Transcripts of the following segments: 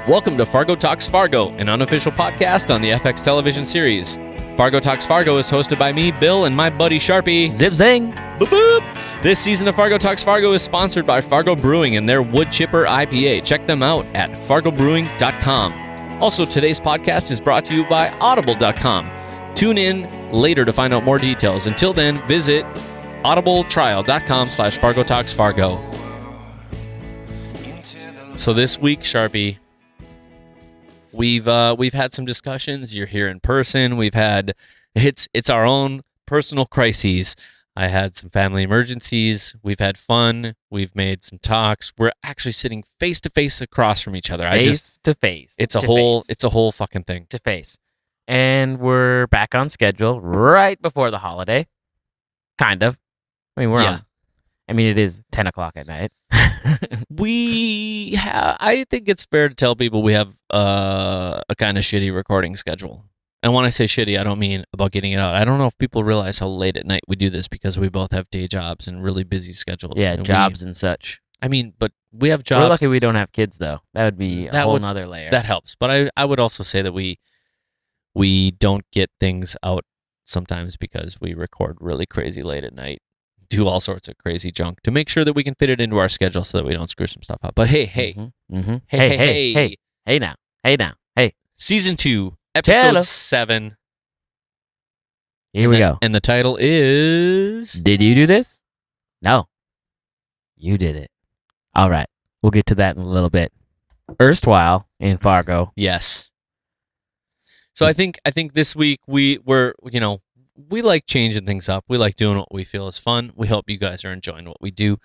Welcome to Fargo Talks Fargo, an unofficial podcast on the FX television series. Fargo Talks Fargo is hosted by me, Bill, and my buddy Charpie. Zip zing! Boop boop! This season of Fargo Talks Fargo is sponsored by Fargo Brewing and their Wood Chipper IPA. Check them out at fargobrewing.com. Also, today's podcast is brought to you by audible.com. Tune in later to find out more details. Until then, visit audibletrial.com/Fargo Talks Fargo. So this week, Charpie, we've had some discussions. You're here in person. We've had it's our own personal crises. I had some family emergencies. We've had fun. We've made some talks. We're actually sitting face to face across from each other. Face to face. It's a whole fucking thing. To face. And we're back on schedule right before the holiday. Kind of. I mean, it is 10 o'clock at night. I think it's fair to tell people we have a kind of shitty recording schedule. And when I say shitty, I don't mean about getting it out. I don't know if people realize how late at night we do this because we both have day jobs and really busy schedules. Yeah, jobs and such. I mean, but we have jobs. We're lucky we don't have kids, though. That would be a whole nother layer. That helps. But I would also say that we don't get things out sometimes because we record really crazy late at night. Do all sorts of crazy junk to make sure that we can fit it into our schedule so that we don't screw some stuff up. But hey. Hey now. Season 2, episode 7. Here we go. And the title is... Did you do this? No. You did it. All right. We'll get to that in a little bit. Erstwhile in Fargo. Yes. So I think this week we like changing things up. We like doing what we feel is fun. We hope you guys are enjoying what we do.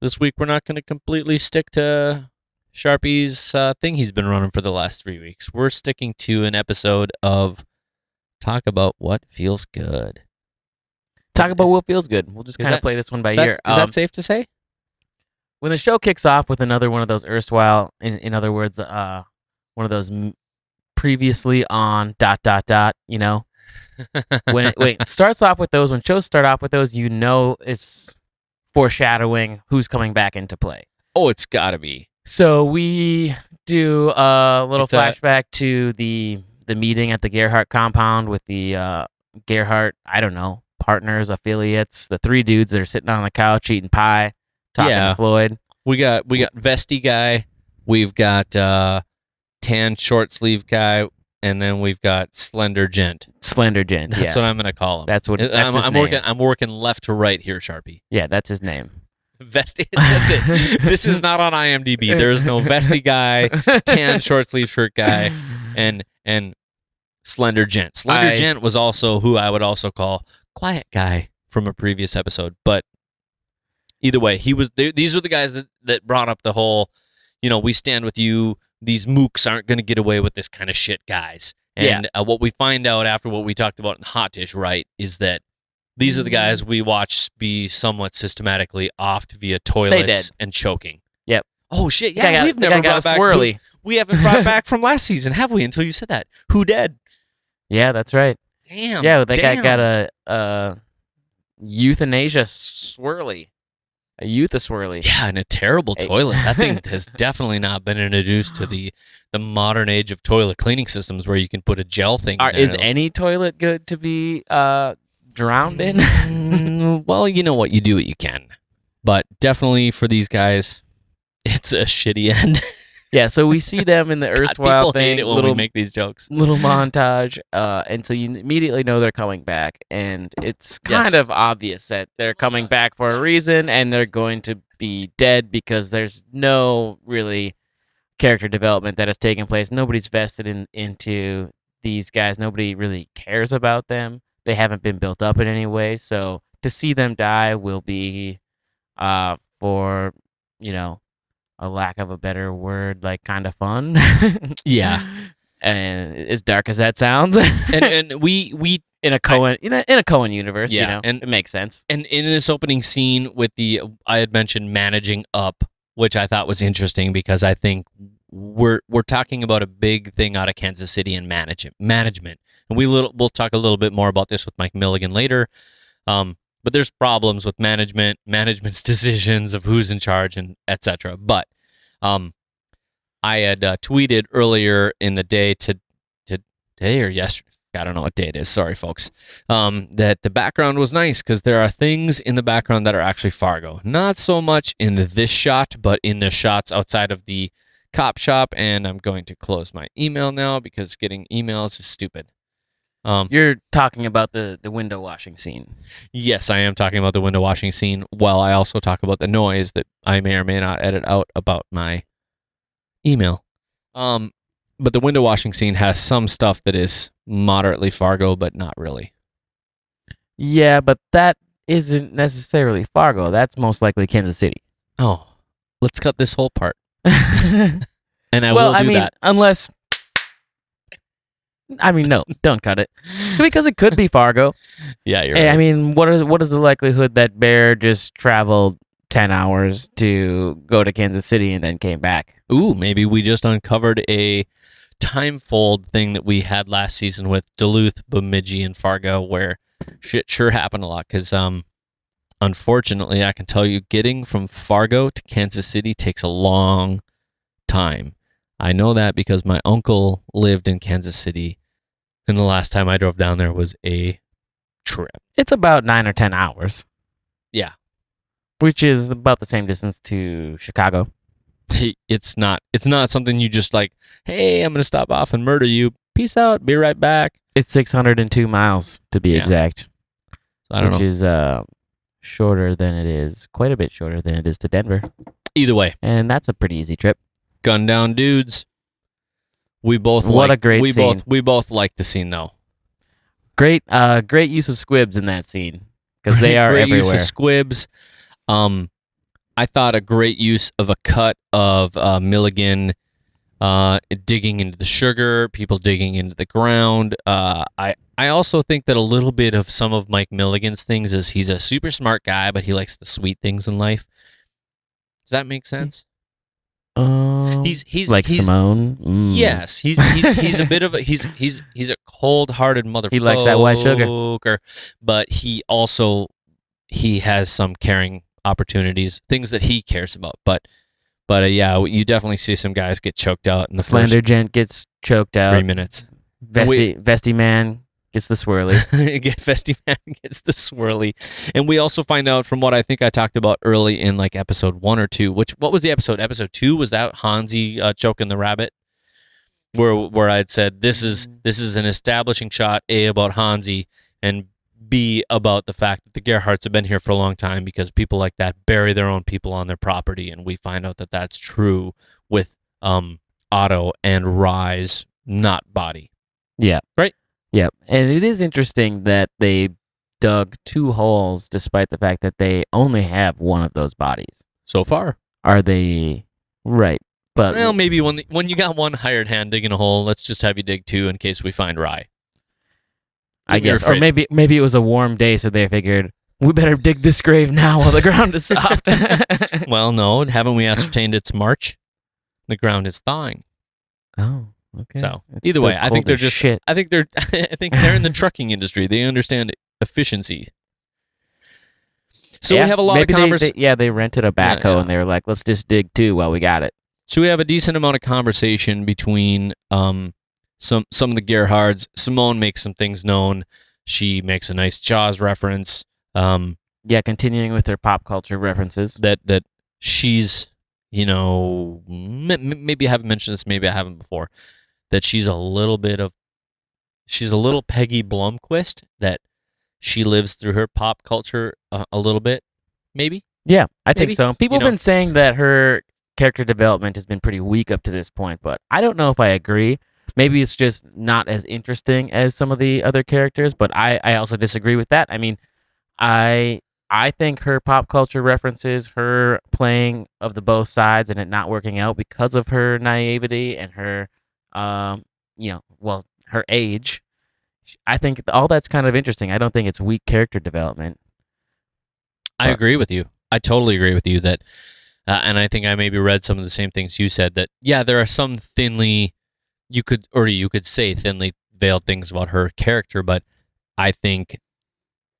This week we're not going to completely stick to Charpie's thing he's been running for the last 3 weeks. We're sticking to an episode of Talk About What Feels Good. Talk about what feels good. We'll just kind of play this one by ear. Is that safe to say? When the show kicks off with another one of those erstwhile, in other words, one of those previously on ... you know? When it starts off with those, when shows start off with those, you know it's foreshadowing who's coming back into play. Oh, it's got to be. So we do a little flashback to the meeting at the Gerhardt compound with the Gerhardt, partners, affiliates, the 3 dudes that are sitting on the couch eating pie, talking to Floyd. We got Vesty guy, we've got tan short sleeve guy, and then we've got Slender Gent. That's what I'm going to call him. That's his name. I'm working left to right here, Charpie. Yeah, that's his name. Vesty, that's it. This is not on IMDb. There's no Vesty guy, tan short sleeve shirt guy, and Slender Gent. Gent was also who I would also call Quiet Guy from a previous episode. But either way, these are the guys that brought up the whole, we stand with you. These mooks aren't going to get away with this kind of shit, guys. And what we find out after what we talked about in Hot Dish, right, is that these are the guys we watch be somewhat systematically offed via toilets and choking. Yep. Oh, shit. Yeah, we've never brought back Swirly. We haven't brought back from last season, have we, until you said that? Who dead? Yeah, that's right. Damn. Yeah, that guy got a euthanasia swirly. A swirly. Yeah, and a terrible toilet. That thing has definitely not been introduced to the modern age of toilet cleaning systems where you can put a gel thing in there. Is any toilet good to be drowned in? Well, you know what? You do what you can. But definitely for these guys, it's a shitty end. Yeah, so we see them in the erstwhile people thing. Hate it when we make these jokes. Little montage, and so you immediately know they're coming back, and it's kind of obvious that they're coming back for a reason, and they're going to be dead because there's no really character development that has taken place. Nobody's vested into these guys. Nobody really cares about them. They haven't been built up in any way, so to see them die will be, for, a lack of a better word, like kind of fun. Yeah. And as dark as that sounds. and we in a Coen universe, and it makes sense. And in this opening scene with I had mentioned managing up, which I thought was interesting because I think we're talking about a big thing out of Kansas City in management. And we'll talk a little bit more about this with Mike Milligan later. But there's problems with management's decisions of who's in charge and etc. But I had tweeted earlier in the day to today or yesterday. I don't know what day it is. Sorry, folks. That the background was nice because there are things in the background that are actually Fargo. Not so much in this shot, but in the shots outside of the cop shop. And I'm going to close my email now because getting emails is stupid. You're talking about the window washing scene. Yes, I am talking about the window washing scene, while I also talk about the noise that I may or may not edit out about my email. But the window washing scene has some stuff that is moderately Fargo, but not really. Yeah, but that isn't necessarily Fargo. That's most likely Kansas City. Oh, let's cut this whole part. And I will do that. Unless... no, don't cut it. Because it could be Fargo. Yeah, you're right. What is the likelihood that Bear just traveled 10 hours to go to Kansas City and then came back? Ooh, maybe we just uncovered a timefold thing that we had last season with Duluth, Bemidji, and Fargo, where shit sure happened a lot. Because unfortunately, I can tell you, getting from Fargo to Kansas City takes a long time. I know that because my uncle lived in Kansas City, and the last time I drove down there was a trip. It's about 9 or 10 hours. Yeah. Which is about the same distance to Chicago. It's not something you just like, hey, I'm going to stop off and murder you. Peace out. Be right back. It's 602 miles to be exact. I don't know. Which is shorter than it is, quite a bit shorter than it is to Denver. Either way. And that's a pretty easy trip. Gun down dudes. We both a great scene. We both like the scene though. Great use of squibs in that scene because they are great everywhere. Use of squibs. I thought a great use of a cut of Milligan digging into the sugar, people digging into the ground. I also think that a little bit of some of Mike Milligan's things is he's a super smart guy, but he likes the sweet things in life. Does that make sense? He's like Simone. Yes, he's a bit of a he's a cold-hearted motherfucker. He likes that white sugar, but he has some caring opportunities, things that he cares about. But yeah, you definitely see some guys get choked out in the Slender first gent gets choked out. 3 minutes. Vesty man gets the swirly. Vesty man gets the swirly. And we also find out from what I think I talked about early in like episode 1 or 2, what was the episode? Episode 2, was that Hansi choking the rabbit? Where I'd said this is an establishing shot, A, about Hansi, and B, about the fact that the Gerhardts have been here for a long time because people like that bury their own people on their property, and we find out that that's true with Otto and Rye's not body. Yeah. Right? Yeah. And it is interesting that they dug 2 holes despite the fact that they only have one of those bodies. So far. Are they right? But well, maybe when you got one hired hand digging a hole, let's just have you dig 2 in case we find Rye. I guess. Or maybe it was a warm day, so they figured, we better dig this grave now while the ground is soft. Well, no. Haven't we ascertained it's March? The ground is thawing. Oh, okay. So either way, I think they're just shit. I think they're in the trucking industry. They understand efficiency. So we have a lot of conversation. They rented a backhoe and they were like, let's just dig 2 while we got it. So we have a decent amount of conversation between some of the Gerhards. Simone makes some things known. She makes a nice Jaws reference. Continuing with her pop culture references. That she's, maybe I haven't mentioned this, maybe I haven't before, that she's a little Peggy Blomquist, that she lives through her pop culture a little bit, maybe? Yeah, I think so. People have been saying that her character development has been pretty weak up to this point, but I don't know if I agree. Maybe it's just not as interesting as some of the other characters, but I also disagree with that. I mean, I think her pop culture references, her playing of the both sides and it not working out because of her naivety and her, her age. I think all that's kind of interesting. I don't think it's weak character development. I agree with you. I totally agree with you that, and I think I maybe read some of the same things you said, that, yeah, there are some you could say thinly veiled things about her character, but I think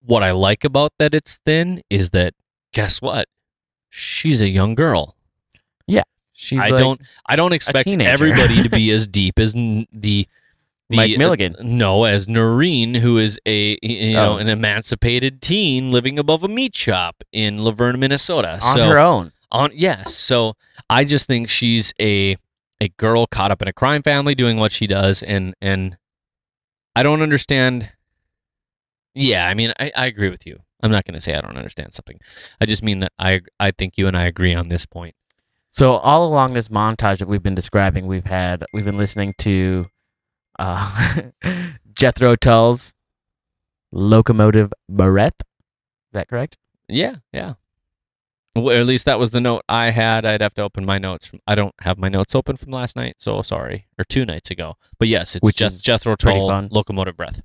what I like about that it's thin is that, guess what? She's a young girl. Yeah. She's I don't expect teenager. everybody to be as deep as the Mike Milligan. No, as Noreen, who is an emancipated teen living above a meat shop in Laverne, Minnesota. On her own. Yes. So I just think she's a girl caught up in a crime family doing what she does, and I don't understand. Yeah, I mean, I agree with you. I'm not going to say I don't understand something. I just mean that I think you and I agree on this point. So all along this montage that we've been describing, we've been listening to Jethro Tull's Locomotive Barrette. Is that correct? Yeah. Well, at least that was the note I had. I'd have to open my notes. I don't have my notes open from last night, so sorry. Or 2 nights ago. But yes, it's Jethro Tull, Locomotive Breath.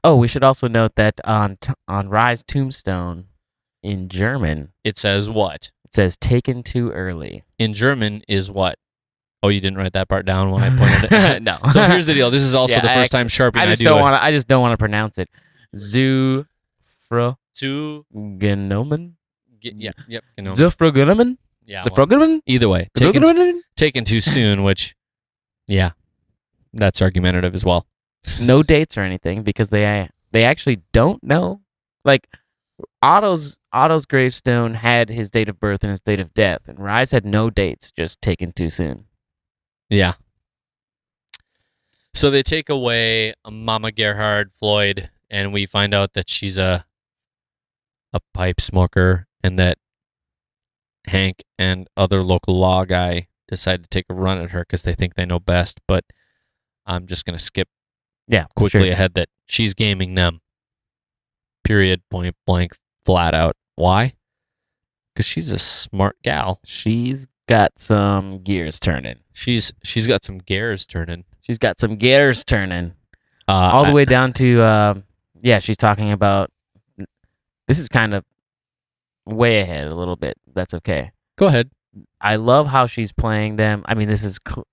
Oh, we should also note that on Rye's tombstone in German, it says what? It says taken too early. In German is what? Oh, you didn't write that part down when I pointed it. No. So here's the deal. This is also the first time Charpie and I do I just don't want to pronounce it. Genomen. Yep. Genomen. Yeah. Either way, taken too soon, which, yeah, that's argumentative as well. No dates or anything because they actually don't know. Like Otto's gravestone had his date of birth and his date of death, and Rye's had no dates, just taken too soon. Yeah. So they take away Mama Gerhard, Floyd, and we find out that she's a pipe smoker, and that Hank and other local law guy decide to take a run at her because they think they know best. But I'm just going to skip quickly ahead that she's gaming them. Period, point blank, flat out. Why? Because she's a smart gal. She's got some gears turning. She's got some gears turning. She's got some gears turning. All the way down to she's talking about. This is kind of way ahead a little bit. That's okay. Go ahead. I love how she's playing them. I mean,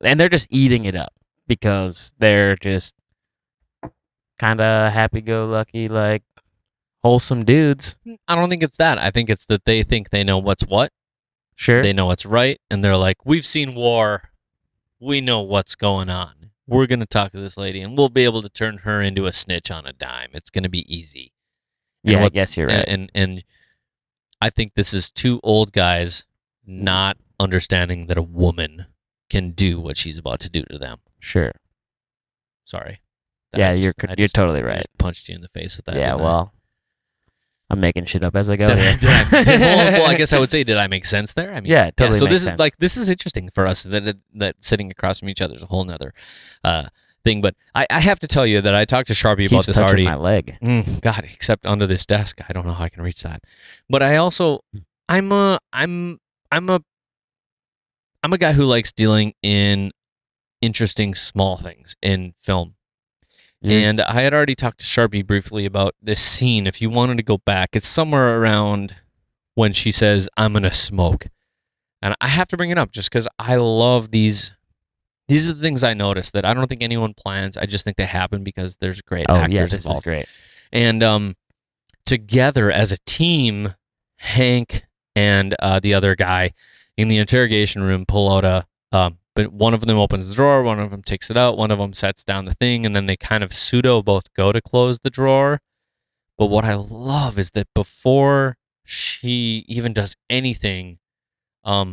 and they're just eating it up because they're just kind of happy-go-lucky, like wholesome dudes. I don't think it's that. I think it's that they think they know what's what. Sure. They know what's right, and they're like, we've seen war. We know what's going on. We're going to talk to this lady, and we'll be able to turn her into a snitch on a dime. It's going to be easy. Yeah, I guess you're right. And I think this is 2 old guys not understanding that a woman can do what she's about to do to them. Sure. Sorry. You're totally right. I just punched you in the face with that. Yeah, well, I'm making shit up as I go. Well, I guess I would say, did I make sense there? I mean, yeah, totally. So makes sense. this is interesting for us that sitting across from each other is a whole nother thing. But I have to tell you that I talked to Charpie about this already. My leg. God, except under this desk, I don't know how I can reach that. But I also, I'm a guy who likes dealing in interesting small things in film. And I had already talked to Charpie briefly about this scene. If you wanted to go back, it's somewhere around when she says, I'm going to smoke. And I have to bring it up just because I love these. These are the things I noticed that I don't think anyone plans. I just think they happen because there's great actors involved. Is great. And together as a team, Hank and the other guy in the interrogation room pull out but one of them opens the drawer, one of them takes it out, one of them sets down the thing, and then they kind of both go to close the drawer. But what I love is that before she even does anything, I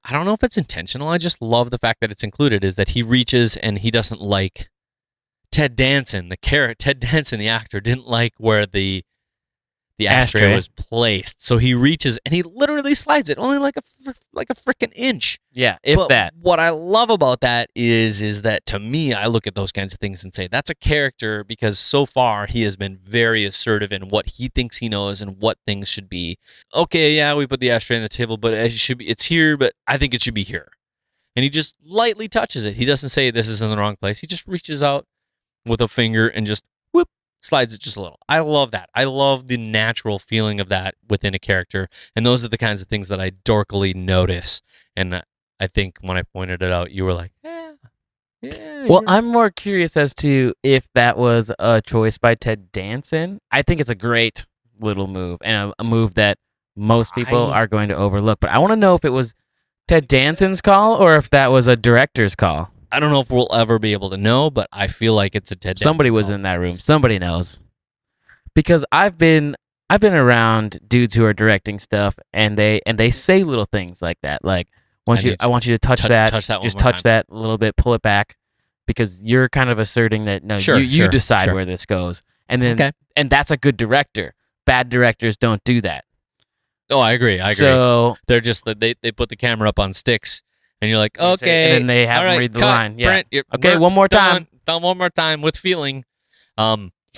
don't know if it's intentional. I just love the fact that it's included, is that he reaches and he doesn't like Ted Danson, the actor, didn't like where the ashtray was placed. So he reaches and he literally slides it only like a freaking inch. Yeah, if that. What I love about that is that to me, I look at those kinds of things and say that's a character, because so far he has been very assertive in what he thinks he knows and what things should be. Okay, yeah, we put the ashtray on the table, but it's here, but I think it should be here. And he just lightly touches it. He doesn't say this is in the wrong place. He just reaches out with a finger and just whoop, slides it just a little. I love that. I love the natural feeling of that within a character. And those are the kinds of things that I dorkily notice. And I think when I pointed it out, you were like, yeah. Well, I'm more curious as to if that was a choice by Ted Danson. I think it's a great little move, and a move that most people are going to overlook. But I want to know if it was Ted Danson's call, or if that was a director's call. I don't know if we'll ever be able to know, but I feel like it's a Ted Danson Somebody was call. in that room. Somebody knows. Because I've been around dudes who are directing stuff, and they say little things like that, like I want you to touch that, touch that one just more touch time. that a little bit, pull it back, because you're kind of asserting that no, you decide where this goes, and then and that's a good director. Bad directors don't do that. Oh, I agree. So they're just they put the camera up on sticks, and you're like, okay, and then they have them read the line. Yeah. Brent, okay, one more time. Done one more time with feeling.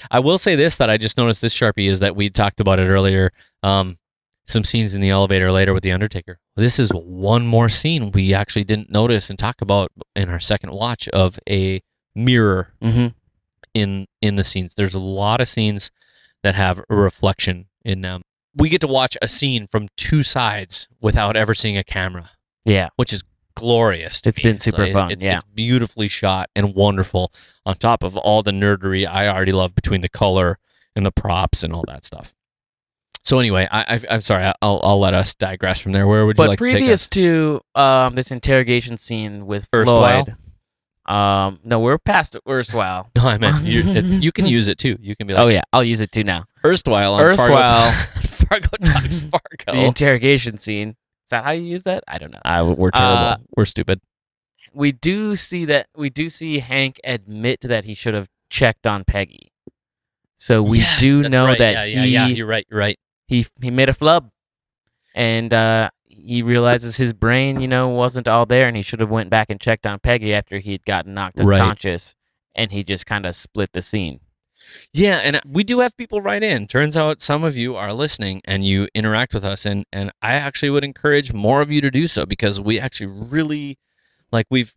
I will say this, that I just noticed this, Charpie, is that we talked about it earlier. Some scenes in the elevator later with the Undertaker. This is one more scene we actually didn't notice and talk about in our second watch of a mirror in the scenes. There's a lot of scenes that have a reflection in them. We get to watch a scene from two sides without ever seeing a camera. Yeah. Which is glorious to me. Been super fun. It's beautifully shot and wonderful, on top of all the nerdery I already love between the color and the props and all that stuff. So anyway, I'm sorry, I'll let us digress from there. Where would you like to take us? But previous to this interrogation scene with Erstwhile? Floyd, no, we're past erstwhile. No, I meant you can use it too. You can be like, oh yeah, I'll use it too now. Erstwhile on Fargo Talks Fargo. The interrogation scene. Is that how you use that? I don't know. We're terrible. We're stupid. We do see Hank admit that he should have checked on Peggy. So we do know right. that You're right. He made a flub, and he realizes his brain, wasn't all there, and he should have went back and checked on Peggy after he'd gotten knocked unconscious, and he just kind of split the scene. Yeah, and we do have people write in. Turns out some of you are listening and you interact with us, and I actually would encourage more of you to do so, because we actually really, like, we've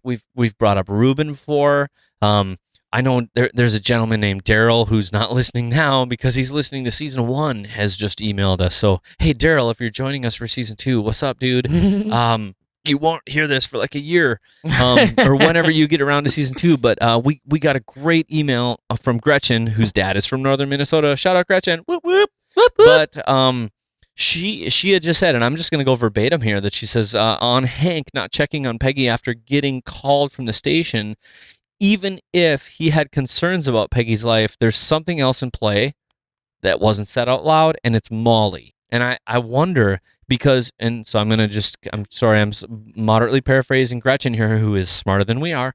brought up Ruben before. I know there's a gentleman named Daryl who's not listening now because he's listening to season 1, has just emailed us. So, hey, Daryl, if you're joining us for season 2, what's up, dude? You won't hear this for like a year, or whenever you get around to season 2. But we got a great email from Gretchen, whose dad is from northern Minnesota. Shout out, Gretchen. Whoop, whoop. Whoop, whoop. But she had just said, and I'm just going to go verbatim here, that she says, on Hank not checking on Peggy after getting called from the station, even if he had concerns about Peggy's life, there's something else in play that wasn't said out loud, and it's Molly. And I wonder, because, and so I'm sorry, I'm moderately paraphrasing Gretchen here, who is smarter than we are.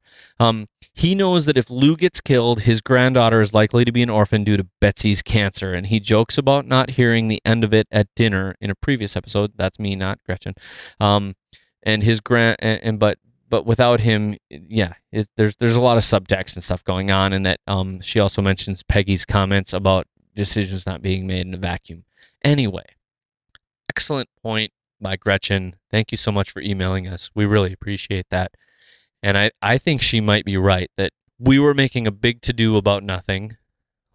He knows that if Lou gets killed, his granddaughter is likely to be an orphan due to Betsy's cancer, and he jokes about not hearing the end of it at dinner in a previous episode. That's me, not Gretchen. And his but without him, yeah, there's a lot of subtext and stuff going on, and that she also mentions Peggy's comments about decisions not being made in a vacuum. Anyway, excellent point by Gretchen. Thank you so much for emailing us. We really appreciate that. And I think she might be right, that we were making a big to-do about nothing.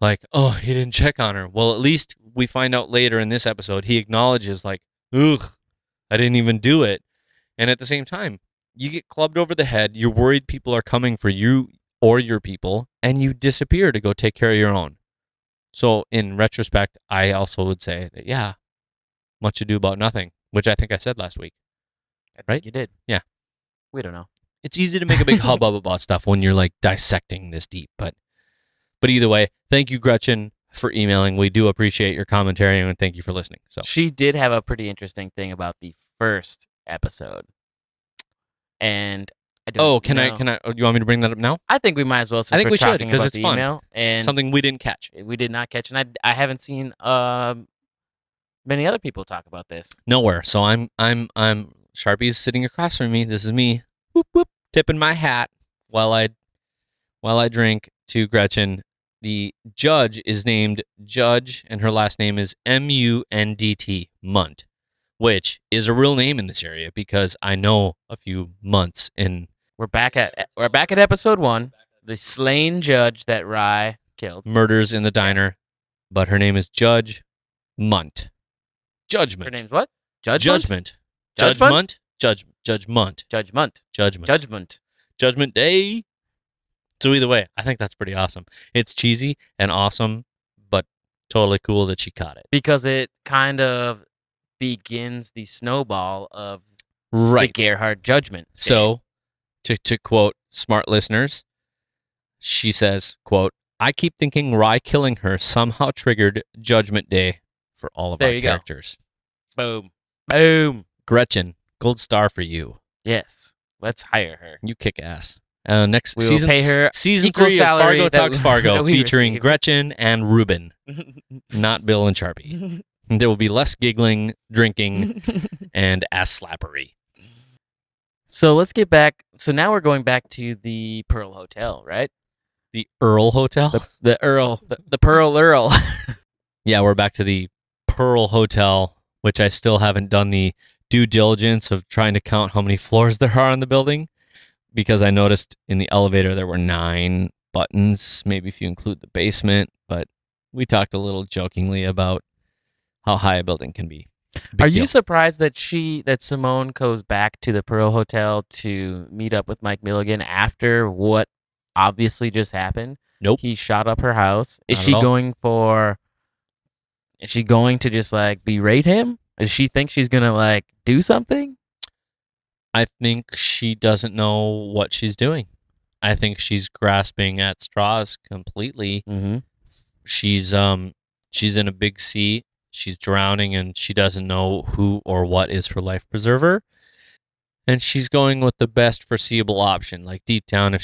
Like, oh, he didn't check on her. Well, at least we find out later in this episode, he acknowledges, like, ugh, I didn't even do it. And at the same time, you get clubbed over the head, you're worried people are coming for you or your people, and you disappear to go take care of your own. So in retrospect, I also would say that, yeah, much ado about nothing, which I think I said last week. Right? You did. Yeah. We don't know. It's easy to make a big hubbub about stuff when you're like dissecting this deep, but either way, thank you, Gretchen, for emailing. We do appreciate your commentary, and thank you for listening. So she did have a pretty interesting thing about the first episode. And I don't know. Can I? You want me to bring that up now? I think we might as well. Since I think we should, because it's fun. Email, and something we didn't catch. We did not catch, and I haven't seen many other people talk about this. Nowhere. So I'm Sharpie's sitting across from me. This is me, whoop whoop, tipping my hat while I drink to Gretchen. The judge is named Judge, and her last name is Mundt, Munt, which is a real name in this area because I know a few Munts in. We're back at episode 1, the slain judge that Rye killed. Murders in the diner, but her name is Judge Munt. Judgment. Her name's what? Judgment. Judgment. Judgment. Judgment Day. So either way, I think that's pretty awesome. It's cheesy and awesome, but totally cool that she caught it. Because it kind of begins the snowball of Right. Gerhard Judgment Day. So, to quote smart listeners, she says, quote, I keep thinking Rye killing her somehow triggered Judgment Day for all of There our you go. characters. Boom. Boom. Gretchen, gold star for you. Yes. Let's hire her. You kick ass. Next We will season, pay her season equal 3 of salary Fargo that Talks Fargo, that we featuring receive. Gretchen and Ruben, not Bill and Charpie. There will be less giggling, drinking, and ass slappery. So let's get back. So now we're going back to the Pearl Hotel, right? The Earl Hotel? The Earl, the Pearl Earl. Yeah, we're back to the Pearl Hotel, which I still haven't done the due diligence of trying to count how many floors there are in the building, because I noticed in the elevator there were 9 buttons, maybe if you include the basement, but we talked a little jokingly about how high a building can be. Are you surprised that Simone goes back to the Pearl Hotel to meet up with Mike Milligan after what obviously just happened? Nope. He shot up her house. Is Not she at all. going to just like berate him? Does she think she's gonna like do something? I think she doesn't know what she's doing. I think she's grasping at straws completely. Mm-hmm. She's in a big sea. She's drowning and she doesn't know who or what is her life preserver. And she's going with the best foreseeable option. Like deep down,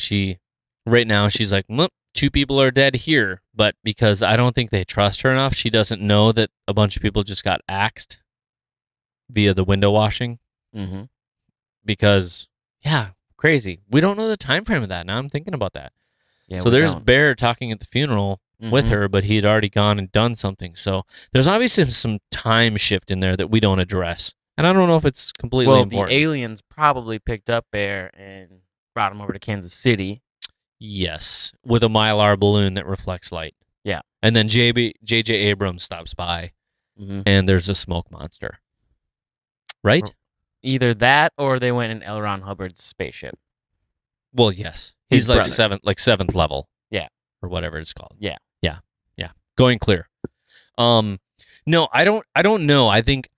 right now she's like, 2 people are dead here. But because I don't think they trust her enough, she doesn't know that a bunch of people just got axed via the window washing. Mm-hmm. Because, yeah, crazy. We don't know the time frame of that. Now I'm thinking about that. Yeah, so there's Bear talking at the funeral with her, but he had already gone and done something. So there's obviously some time shift in there that we don't address. And I don't know if it's completely important. The aliens probably picked up Bear and brought him over to Kansas City. Yes, with a Mylar balloon that reflects light. Yeah. And then J.J. Abrams stops by, and there's a smoke monster. Right? Either that or they went in L. Ron Hubbard's spaceship. Well, yes. His He's brother. seventh level. Yeah. Or whatever it's called. Yeah. Going clear. No, I don't know. I think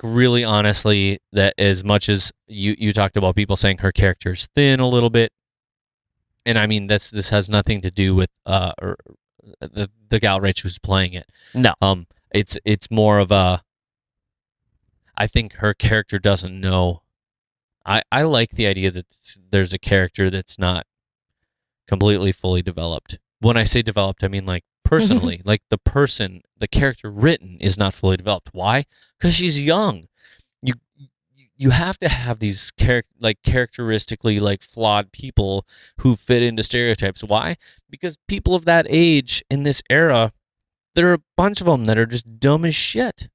really honestly that as much as you talked about people saying her character's thin a little bit, and I mean this has nothing to do with or the gal Rich who's playing it. No. It's more of a, I think her character doesn't know. I like the idea that there's a character that's not completely fully developed. When I say developed, I mean like personally, like the character written is not fully developed. Why? Because she's young. You have to have these characteristically like flawed people who fit into stereotypes. Why? Because people of that age in this era, there are a bunch of them that are just dumb as shit.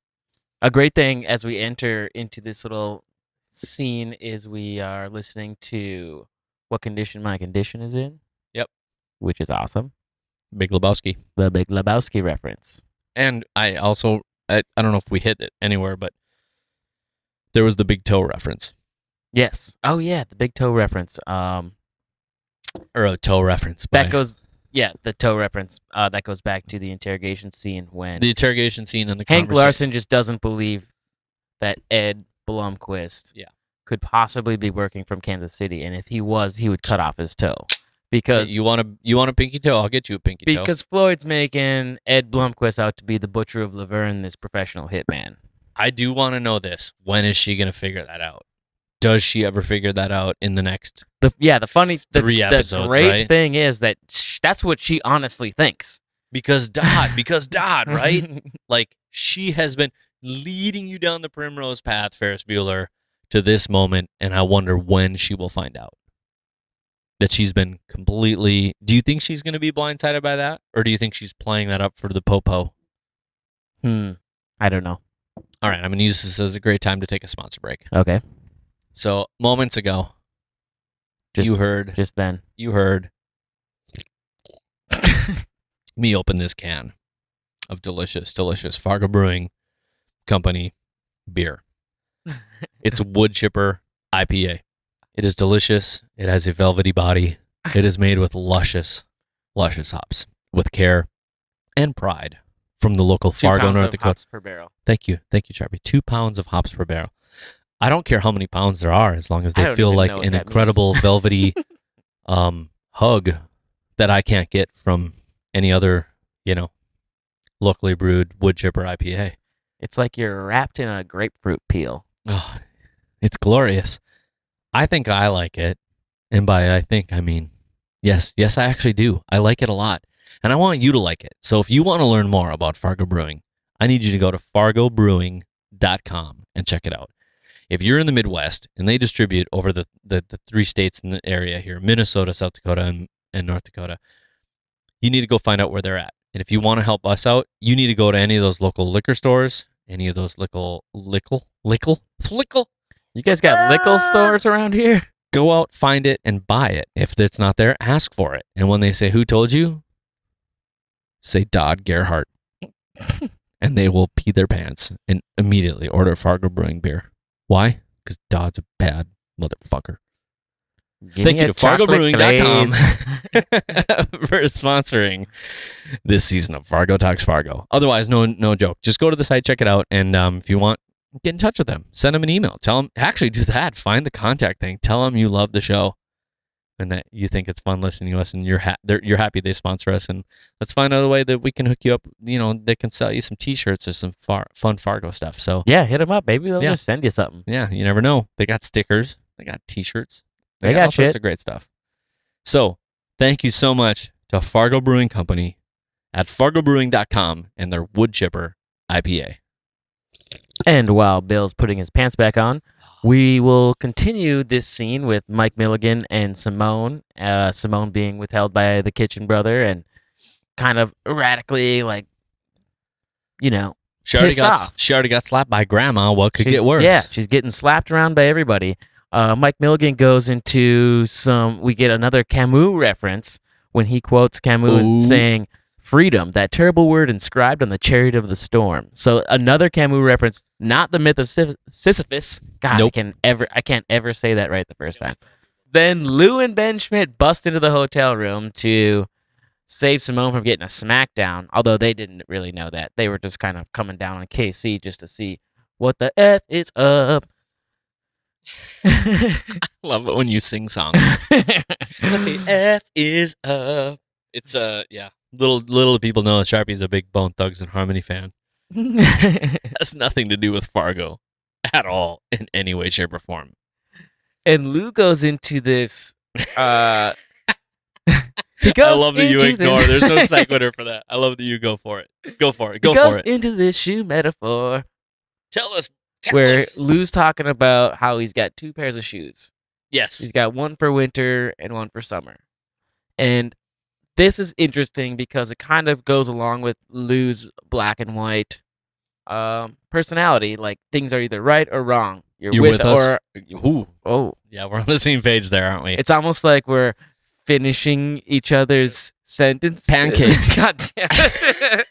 A great thing as we enter into this little scene is we are listening to What Condition My Condition Is In. Yep. Which is awesome. Big Lebowski. The Big Lebowski reference. And I also, I don't know if we hit it anywhere, but there was the big toe reference. Yes. Oh, yeah, the big toe reference. Or a toe reference. That goes, the toe reference. That goes back to the interrogation scene when... The interrogation scene and the Hank conversation. Larson just doesn't believe that Ed Blomquist could possibly be working from Kansas City, and if he was, he would cut off his toe. Because you want a pinky toe? I'll get you a pinky toe. Because Floyd's making Ed Blomquist out to be the butcher of Laverne, this professional hitman. I do want to know this. When is she going to figure that out? Does she ever figure that out in the next the funny 3 episodes, the great right? thing is that that's what she honestly thinks. Because Dodd, right? Like, she has been leading you down the primrose path, Ferris Bueller, to this moment, and I wonder when she will find out. That she's been completely... Do you think she's going to be blindsided by that? Or do you think she's playing that up for the popo? I don't know. All right, I'm going to use this as a great time to take a sponsor break. Okay. So, moments ago, you heard me open this can of delicious Fargo Brewing Company beer. It's a wood chipper IPA. It is delicious. It has a velvety body. It is made with luscious hops with care and pride from the local Fargo, North Dakota. 2 pounds of hops per barrel. Thank you, Charpie. 2 pounds of hops per barrel. I don't care how many pounds there are, as long as I they don't feel even like know what an that incredible velvety hug that I can't get from any other, locally brewed wood chipper IPA. It's like you're wrapped in a grapefruit peel. Oh, it's glorious. I think I like it. And by I think, I mean, yes, I actually do. I like it a lot. And I want you to like it. So if you want to learn more about Fargo Brewing, I need you to go to fargobrewing.com and check it out. If you're in the Midwest and they distribute over the 3 states in the area here, Minnesota, South Dakota, and North Dakota, you need to go find out where they're at. And if you want to help us out, you need to go to any of those local liquor stores, any of those lickle. You guys got liquor stores around here? Go out, find it, and buy it. If it's not there, ask for it. And when they say, "Who told you?" say Dodd Gerhardt. And they will pee their pants and immediately order Fargo Brewing beer. Why? Because Dodd's a bad motherfucker. Thank you to fargobrewing.com for sponsoring this season of Fargo Talks Fargo. Otherwise, no joke. Just go to the site, check it out, and if you want, get in touch with them. Send them an email. Tell them, actually do that. Find the contact thing. Tell them you love the show and that you think it's fun listening to us, and you're happy they sponsor us. And let's find out a way that we can hook you up. They can sell you some T-shirts or some fun Fargo stuff. So yeah, hit them up. Maybe they'll just send you something. Yeah, you never know. They got stickers. They got T-shirts. They got all sorts of great stuff. So thank you so much to Fargo Brewing Company at fargobrewing.com and their wood chipper IPA. And while Bill's putting his pants back on, we will continue this scene with Mike Milligan and Simone. Simone being withheld by the kitchen brother and kind of erratically, She already got slapped by grandma. What could get worse? Yeah, she's getting slapped around by everybody. Mike Milligan goes into we get another Camus reference when he quotes Camus saying, "Freedom, that terrible word inscribed on the chariot of the storm." So another Camus reference, not the myth of Sisyphus. God, nope. I can't ever say that right the first time. Then Lou and Ben Schmidt bust into the hotel room to save Simone from getting a smackdown, although they didn't really know that. They were just kind of coming down on KC just to see what the F is up. I love it when you sing songs. What the F is up. It's little people know that Charpie's a big Bone Thugs and Harmony fan. Has nothing to do with Fargo at all in any way, shape, or form. And Lou goes into this. I love that you ignore. There's no sequitur for that. I love that you go for it. Go for it. He goes into this shoe metaphor. Tell us. Lou's talking about how he's got 2 pairs of shoes. Yes. He's got one for winter and one for summer. And this is interesting because it kind of goes along with Lou's black and white personality. Like, things are either right or wrong. You're with us. Oh. Yeah, we're on the same page there, aren't we? It's almost like we're finishing each other's sentences. Pancakes. God damn it.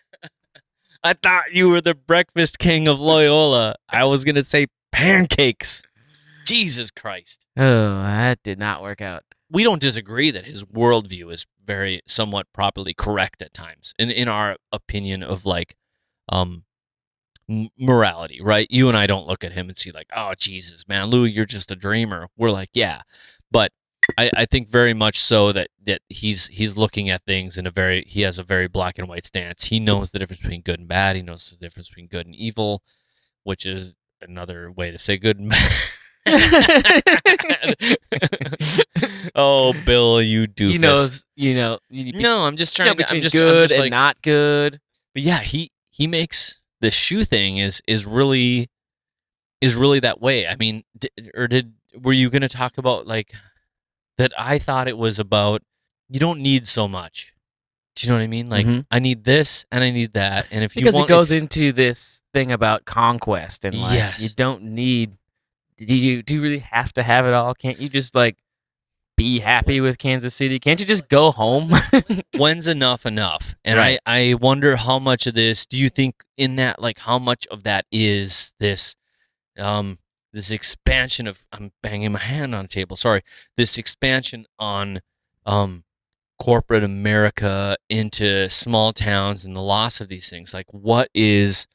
I thought you were the breakfast king of Loyola. I was going to say pancakes. Jesus Christ. Oh, that did not work out. We don't disagree that his worldview is very somewhat properly correct at times, in our opinion of morality, right? You and I don't look at him and see like, oh, Jesus, man, Lou, you're just a dreamer. We're like, yeah. But I think very much so that he's looking at things he has a very black and white stance. He knows the difference between good and bad. He knows the difference between good and evil, which is another way to say good and bad. Oh, Bill, you doofus. No, I'm just trying to. I'm just good and like, not good. But yeah, he makes the shoe thing is really that way. I mean, were you going to talk about like? That I thought it was about, you don't need so much. Do you know what I mean? Like, I need this and I need that. And because it goes into this thing about conquest and like, you don't need, do you really have to have it all? Can't you just like be happy with Kansas City? Can't you just go home? When's enough? And right. I wonder how much of this, do you think in that, like how much of that is this, this expansion of, I'm banging my hand on the table, sorry, this expansion on corporate America into small towns and the loss of these things. Like, what is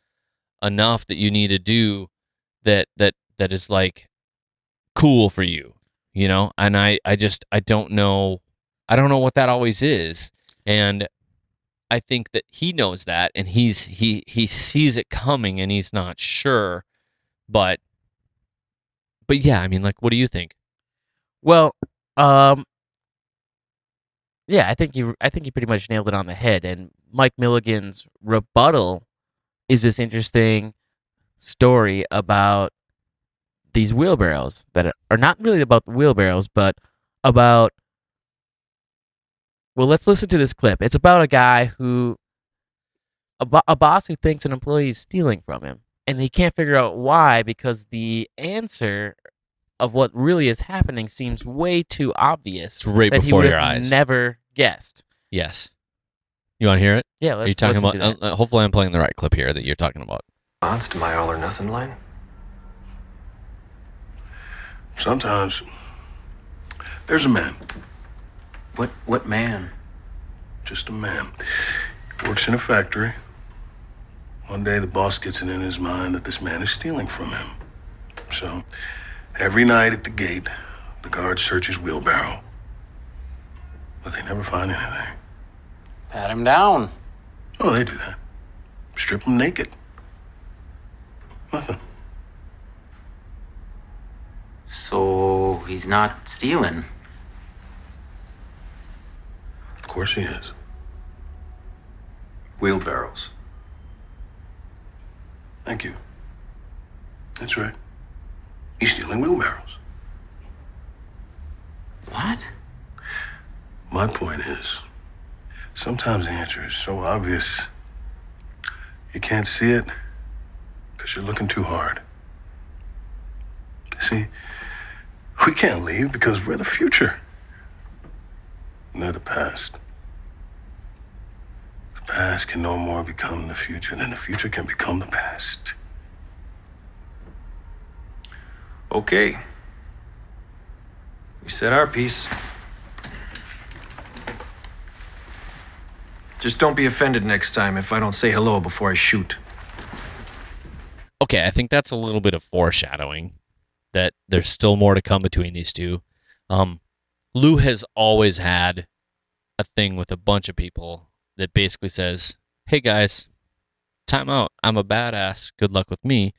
enough that you need to do that that is like cool for you, you know? And I don't know what that always is. And I think that he knows that, and he sees it coming, and he's not sure. But yeah, I mean, like, what do you think? Well, yeah, I think you pretty much nailed it on the head. And Mike Milligan's rebuttal is this interesting story about these wheelbarrows that are not really about the wheelbarrows, but about. Well, let's listen to this clip. It's about a guy who, a boss who thinks an employee is stealing from him, and he can't figure out why because the answer of what really is happening seems way too obvious. It's right that before he would your have eyes. Never guessed. Yes. You want to hear it? Yeah, let's Are you talking listen about? to that. Hopefully, I'm playing the right clip here that you're talking about. To my all or nothing line? Sometimes there's a man. What man? Just a man. Works in a factory. One day the boss gets it in his mind that this man is stealing from him. So every night at the gate, the guard searches wheelbarrow. But they never find anything. Pat him down. Oh, they do that. Strip him naked. Nothing. So he's not stealing. Of course he is. Wheelbarrows. Thank you. That's right. He's stealing wheelbarrows. What? My point is, sometimes the answer is so obvious, you can't see it because you're looking too hard. See, we can't leave because we're the future. They're the past. The past can no more become the future than the future can become the past. Okay. We said our piece. Just don't be offended next time if I don't say hello before I shoot. Okay, I think that's a little bit of foreshadowing that there's still more to come between these two. Lou has always had a thing with a bunch of people that basically says, "Hey guys, time out. I'm a badass. Good luck with me."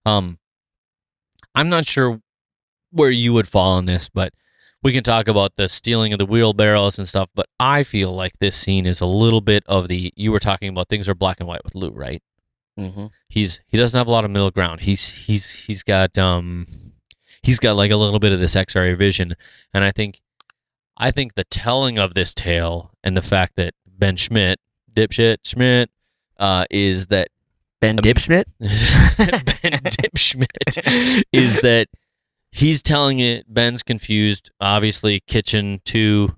I'm not sure where you would fall on this, but we can talk about the stealing of the wheelbarrows and stuff. But I feel like this scene is a little bit of the. You were talking about things are black and white with Lou, right? Mm-hmm. He doesn't have a lot of middle ground. He's got like a little bit of this X-ray vision, and I think the telling of this tale and the fact that Ben Schmidt, dipshit Schmidt, is that Ben Dipschmidt? Ben Dipschmidt is that he's telling it. Ben's confused. Obviously, Kitchen 2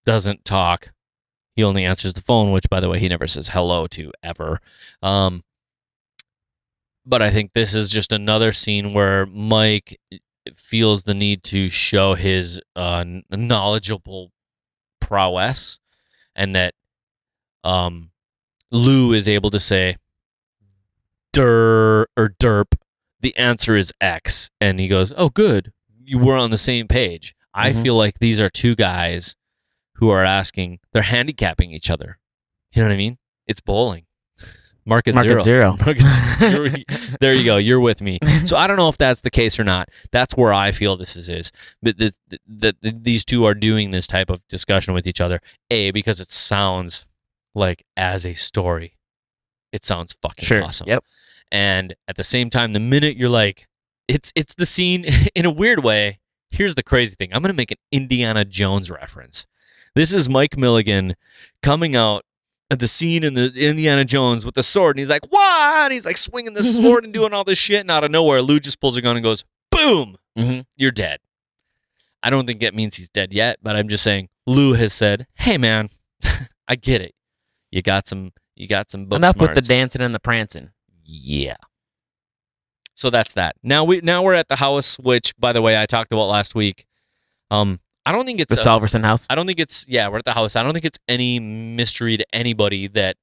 doesn't talk. He only answers the phone, which, by the way, he never says hello to ever. But I think this is just another scene where Mike feels the need to show his knowledgeable prowess, and that Lou is able to say "der" or "derp." The answer is X, and he goes, "Oh, good, you were on the same page." I feel like these are two guys who are asking. They're handicapping each other. You know what I mean? It's bowling. Mark it zero. There you go. You're with me. So I don't know if that's the case or not. That's where I feel this is. But these two are doing this type of discussion with each other. Because it sounds like, as a story, it sounds fucking awesome. Yep. And at the same time, the minute you're like, it's the scene in a weird way. Here's the crazy thing. I'm going to make an Indiana Jones reference. This is Mike Milligan coming out at the scene in the Indiana Jones with the sword, and he's like, "What?" And he's like swinging the sword and doing all this shit, and out of nowhere, Lou just pulls a gun and goes, "Boom! You're dead." I don't think it means he's dead yet, but I'm just saying Lou has said, "Hey man, I get it. You got some book Enough smarts." with the dancing and the prancing. Yeah. So that's that. Now we're at the house, which, by the way, I talked about last week. I don't think it's the Salverson house. I don't think it's we're at the house. I don't think it's any mystery to anybody that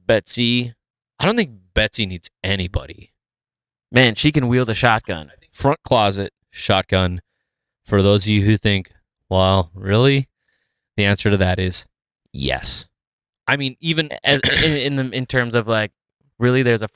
Betsy. I don't think Betsy needs anybody. Man, she can wield a shotgun. front closet shotgun. For those of you who think, well, really? The answer to that is yes. I mean, even in terms of like, really, there's a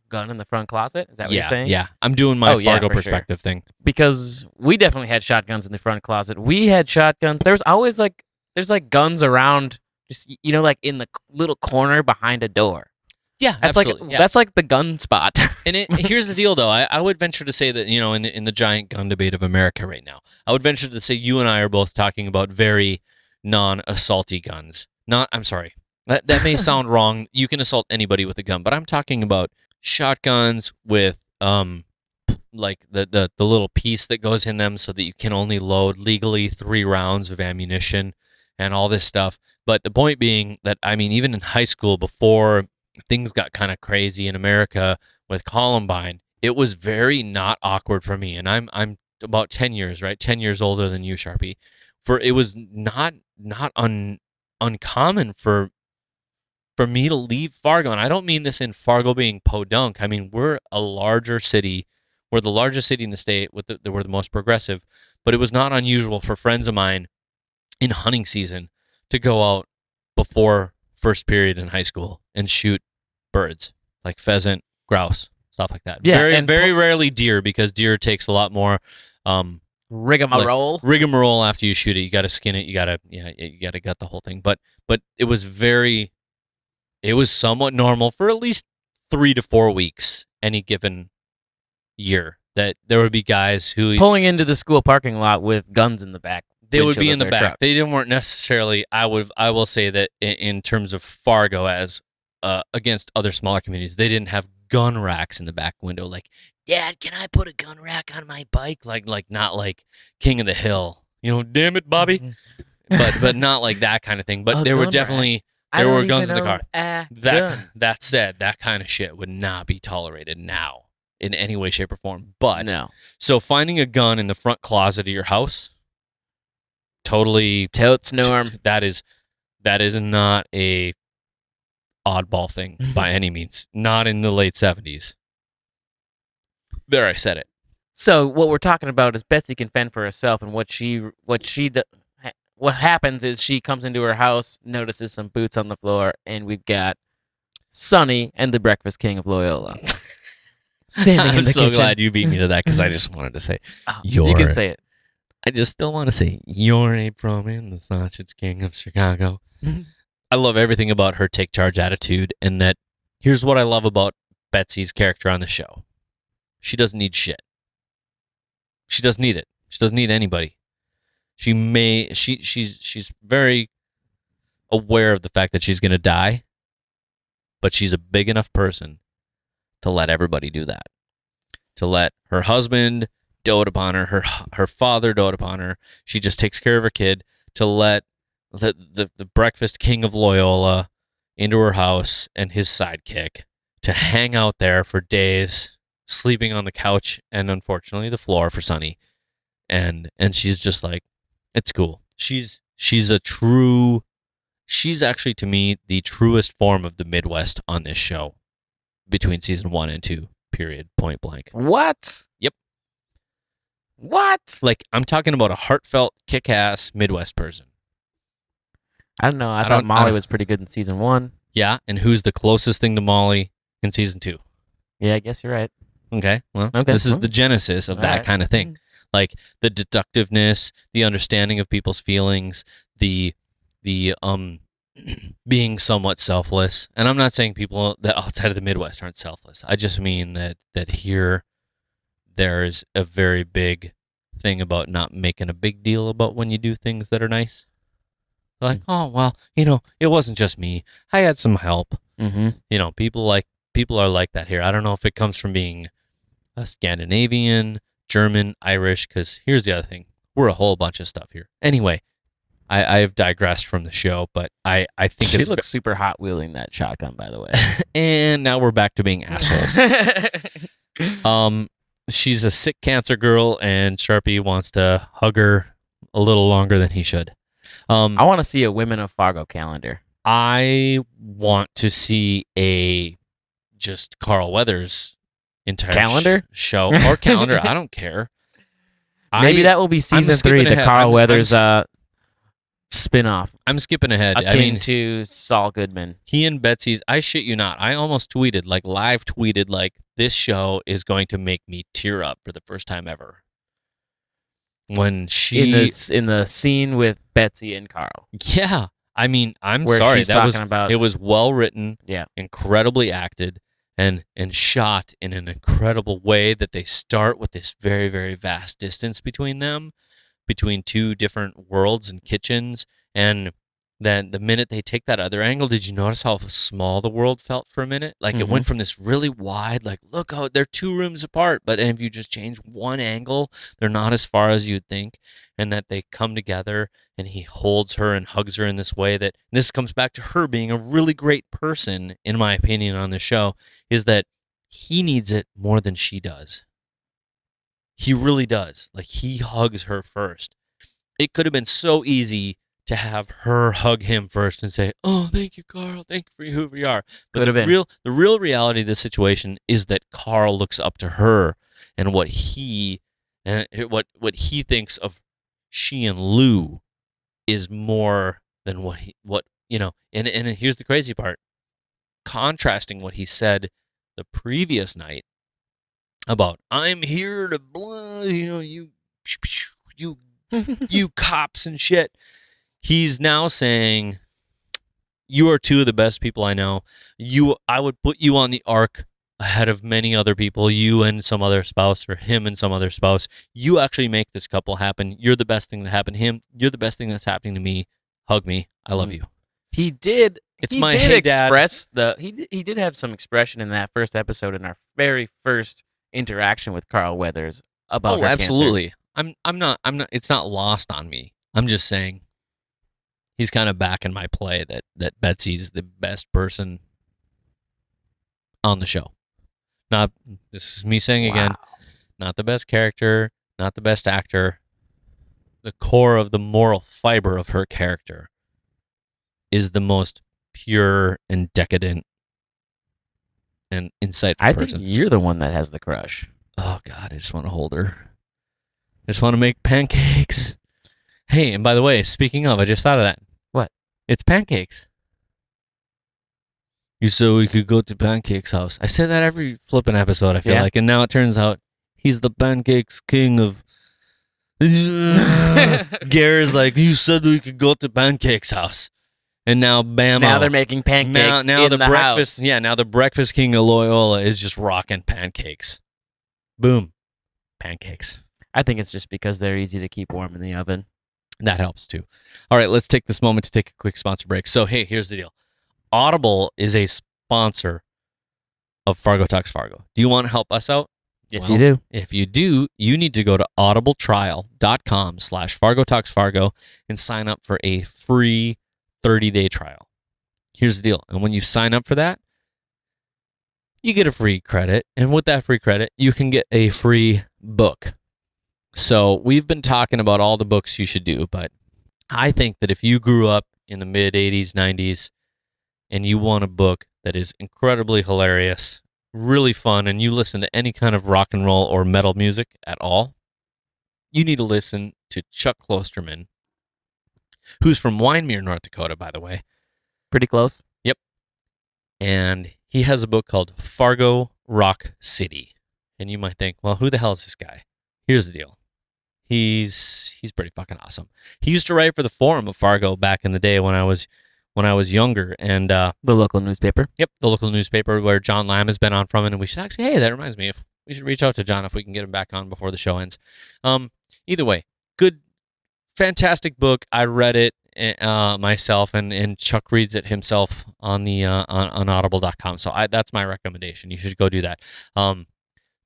gun in the front closet? Is that what you're saying? Yeah. I'm doing my Oh, yeah, Fargo for sure. perspective thing. Because we definitely had shotguns in the front closet. We had shotguns. There's always like, there's like guns around, just like in the little corner behind a door. Yeah, That's absolutely. like yeah. that's like the gun spot. And here's the deal, though. I would venture to say that, in the giant gun debate of America right now, I would venture to say you and I are both talking about very non-assaulty guns. I'm sorry. That may sound wrong. You can assault anybody with a gun, but I'm talking about shotguns with like the little piece that goes in them so that you can only load legally 3 rounds of ammunition and all this stuff. But the point being that, I mean, even in high school, before things got kind of crazy in America with Columbine, it was very not awkward for me. And I'm about 10 years, right? 10 years older than you, Charpie. It was not uncommon for me to leave Fargo. And I don't mean this in Fargo being podunk. I mean, we're a larger city. We're the largest city in the state. We're the most progressive. But it was not unusual for friends of mine in hunting season to go out before first period in high school and shoot birds like pheasant, grouse, stuff like that. Yeah, very rarely deer, because deer takes a lot more rigmarole. Rigmarole after you shoot it. You got to skin it. You got to gut the whole thing. But it was somewhat normal for at least 3 to 4 weeks any given year that there would be guys who pulling into the school parking lot with guns in the back. They would be in the back. Truck. They weren't necessarily. I will say that in terms of Fargo, as against other smaller communities, they didn't have gun racks in the back window. Like, Dad, can I put a gun rack on my bike? Like not like King of the Hill. Damn it, Bobby. Mm-hmm. but not like that kind of thing. But there were definitely were guns in the car. That said, that kind of shit would not be tolerated now in any way, shape, or form. But no. So finding a gun in the front closet of your house. Totally totes norm. That is not a oddball thing by any means. Not in the late 70s. There, I said it. So what we're talking about is Betsy can fend for herself, and what happens is she comes into her house, notices some boots on the floor, and we've got Sonny and the Breakfast King of Loyola standing in the kitchen. I'm so glad you beat me to that, because I just wanted to say you can say it. I just still want to say, you're a pro man, the sausage king of Chicago. I love everything about her take charge attitude, and that here's what I love about Betsy's character on the show. She doesn't need shit. She doesn't need it. She doesn't need anybody. She's very aware of the fact that she's going to die, but she's a big enough person to let everybody do that. To let her husband dote upon her father dote upon her. She just takes care of her kid. To let the Breakfast King of Loyola into her house and his sidekick to hang out there for days, sleeping on the couch and unfortunately the floor for Sonny. And she's just like, it's cool. She's actually, to me, the truest form of the Midwest on this show between season 1 and 2, period, point blank. What? Yep. What? Like, I'm talking about a heartfelt, kick-ass Midwest person. I don't know. I thought Molly was pretty good in season 1. Yeah, and who's the closest thing to Molly in season 2? Yeah, I guess you're right. Okay, well, this is the genesis of that kind of thing. Like, the deductiveness, the understanding of people's feelings, the being somewhat selfless. And I'm not saying people that outside of the Midwest aren't selfless. I just mean that here there's a very big thing about not making a big deal about when you do things that are nice. Like, oh, well, it wasn't just me. I had some help. Mm-hmm. People are like that here. I don't know if it comes from being a Scandinavian, German, Irish, because here's the other thing. We're a whole bunch of stuff here. Anyway, I have digressed from the show, but I think she looks super hot wielding that shotgun, by the way. And now we're back to being assholes. She's a sick cancer girl, and Charpie wants to hug her a little longer than he should. I want to see a Women of Fargo calendar. I want to see a just Carl Weathers entire Calendar? show or calendar. I don't care. Maybe that will be season 3, the ahead. Carl Weathers spin-off. I'm skipping ahead. Akin I mean, to Saul Goodman. he and Betsy's, I shit you not, I almost tweeted, like live tweeted, like, this show is going to make me tear up for the first time ever. When she... In the scene with Betsy and Karl. Yeah. I mean, I'm Where sorry. she's That talking was about... It was well written, Yeah. incredibly acted, and shot in an incredible way that they start with this very, very vast distance between them, between two different worlds and kitchens. And then the minute they take that other angle, did you notice how small the world felt for a minute? Like it went from this really wide, like, look how they're 2 rooms apart. But if you just change one angle, they're not as far as you'd think. And that they come together and he holds her and hugs her in this way that, and this comes back to her being a really great person, in my opinion, on the show, is that he needs it more than she does. He really does. Like, he hugs her first. It could have been so easy to have her hug him first and say, "Oh, thank you, Karl. Thank you for who you are." But the real reality of this situation is that Karl looks up to her, and what he thinks of she and Lou is more than what And here's the crazy part: contrasting what he said the previous night about, "I'm here to you cops and shit." He's now saying, "You are 2 of the best people I know. I would put you on the ark ahead of many other people, you and some other spouse, or him and some other spouse. You actually make this couple happen. You're the best thing that happened to him. You're the best thing that's happening to me. Hug me. I love you." He did. It's he my did hey, Dad. express he did have some expression in that first episode, in our very first interaction with Carl Weathers about her absolutely. I'm not. It's not lost on me. I'm just saying. He's kind of backing my play that Betsy's the best person on the show. Not, this is me saying again, not the best character, not the best actor. The core of the moral fiber of her character is the most pure and decadent and insightful I person. think you're the one that has the crush. Oh, God, I just want to hold her. I just want to make pancakes. Hey, and by the way, speaking of, I just thought of that. What? It's pancakes. You said we could go to Pancake's house. I say that every flipping episode, I feel like. And now it turns out he's the pancakes king of... Gary's like, "You said we could go to Pancake's house." And now, bam! Now they're making pancakes now in the breakfast, house. Yeah, now the breakfast king of Loyola is just rocking pancakes. Boom. Pancakes. I think it's just because they're easy to keep warm in the oven. That helps too. All right, let's take this moment to take a quick sponsor break. So, hey, here's the deal. Audible is a sponsor of Fargo Talks Fargo. Do you want to help us out? Yes, you do. If you do, you need to go to audibletrial.com/Fargo Talks Fargo and sign up for a free 30-day trial. Here's the deal. And when you sign up for that, you get a free credit. And with that free credit, you can get a free book. So we've been talking about all the books you should do, but I think that if you grew up in the mid-'80s, 90s, and you want a book that is incredibly hilarious, really fun, and you listen to any kind of rock and roll or metal music at all, you need to listen to Chuck Klosterman, who's from Wyndmere, North Dakota, by the way. Pretty close. Yep. And he has a book called Fargo Rock City. And you might think, well, who the hell is this guy? Here's the deal. He's pretty fucking awesome. He used to write for the Forum of Fargo back in the day when I was younger, and the local newspaper. Yep, the local newspaper where John Lamb has been on from, and we should actually. Hey, that reminds me, if we should reach out to John if we can get him back on before the show ends. Either way, good, fantastic book. I read it myself, and Chuck reads it himself on the on Audible.com. So that's my recommendation. You should go do that.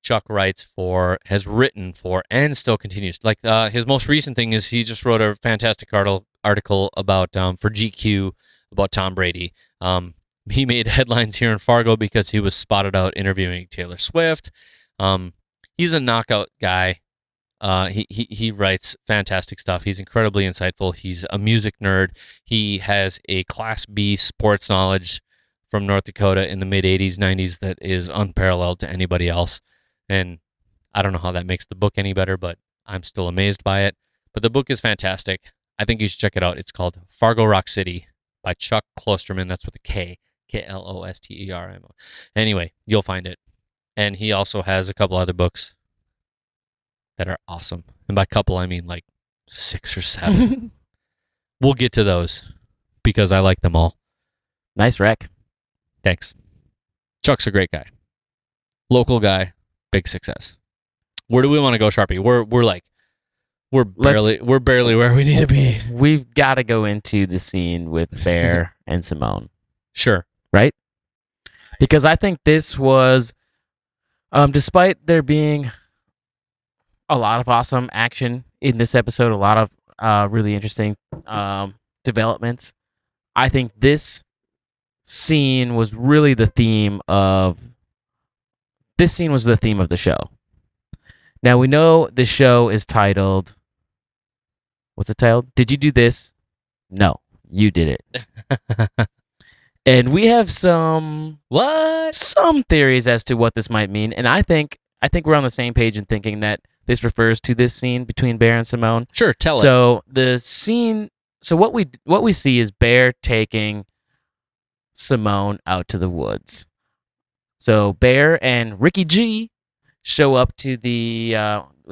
Chuck has written for, and still continues. Like his most recent thing is he just wrote a fantastic article about for GQ about Tom Brady. He made headlines here in Fargo because he was spotted out interviewing Taylor Swift. He's a knockout guy. He writes fantastic stuff. He's incredibly insightful. He's a music nerd. He has a Class B sports knowledge from North Dakota in the mid-'80s, 90s that is unparalleled to anybody else. And I don't know how that makes the book any better, but I'm still amazed by it. But the book is fantastic. I think you should check it out. It's called Fargo Rock City by Chuck Klosterman. That's with a K. Klostermo. Anyway, you'll find it. And he also has a couple other books that are awesome. And by couple, I mean like 6 or 7. We'll get to those because I like them all. Nice rec. Thanks. Chuck's a great guy. Local guy, big success. Where do we want to go, Charpie? We're barely where we need to be. We've got to go into the scene with Bear and Simone. Sure. Right? Because I think this was, despite there being a lot of awesome action in this episode, a lot of really interesting developments, I think this scene was really the theme of the show. Now we know the show is titled, what's it titled? Did you do this? No, you did it. And we have some theories as to what this might mean, and I think we're on the same page in thinking that this refers to this scene between Bear and Simone. Sure, tell it. So the scene, so what we see is Bear taking Simone out to the woods. So Bear and Ricky G show up to the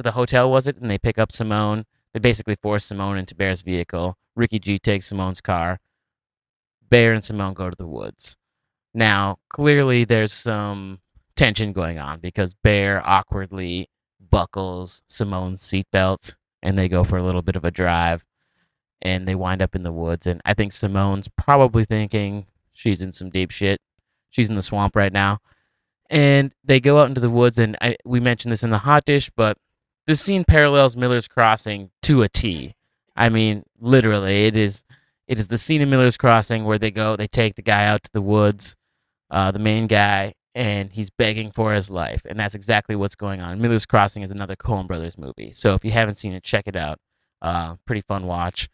hotel, was it? And they pick up Simone. They basically force Simone into Bear's vehicle. Ricky G takes Simone's car. Bear and Simone go to the woods. Now, clearly there's some tension going on because Bear awkwardly buckles Simone's seatbelt and they go for a little bit of a drive and they wind up in the woods. And I think Simone's probably thinking she's in some deep shit. She's in the swamp right now. And they go out into the woods, and we mentioned this in the hot dish, but this scene parallels Miller's Crossing to a T. I mean, literally, it is the scene in Miller's Crossing where they take the guy out to the woods, the main guy, and he's begging for his life, and that's exactly what's going on. Miller's Crossing is another Coen Brothers movie, so if you haven't seen it, check it out. Pretty fun watch.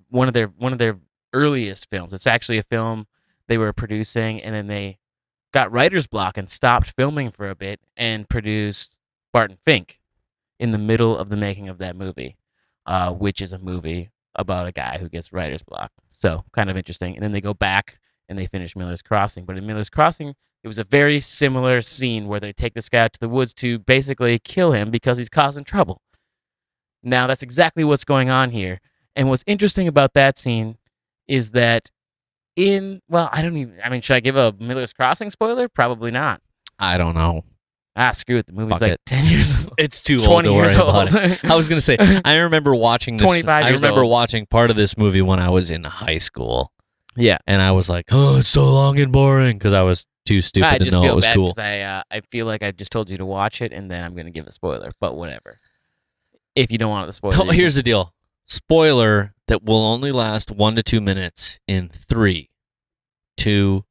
One of their earliest films. It's actually a film they were producing, and then they got writer's block and stopped filming for a bit and produced Barton Fink in the middle of the making of that movie, which is a movie about a guy who gets writer's block. So kind of interesting. And then they go back and they finish Miller's Crossing. But in Miller's Crossing, it was a very similar scene where they take this guy out to the woods to basically kill him because he's causing trouble. Now, that's exactly what's going on here. And what's interesting about that scene is that should I give a Miller's Crossing spoiler? Probably not. I don't know. Screw it. The movie's Fuck like it. 10 years old. It's too old to worry about it. I was going to say, I remember watching this. 25 I years remember old. watching part of this movie when I was in high school. Yeah. And I was like, oh, it's so long and boring because I was too stupid to know it was cool. I feel like I just told you to watch it and then I'm going to give a spoiler, but whatever. If you don't want the spoiler. Oh, here's the deal. Spoiler that will only last 1 to 2 minutes in 3, 2,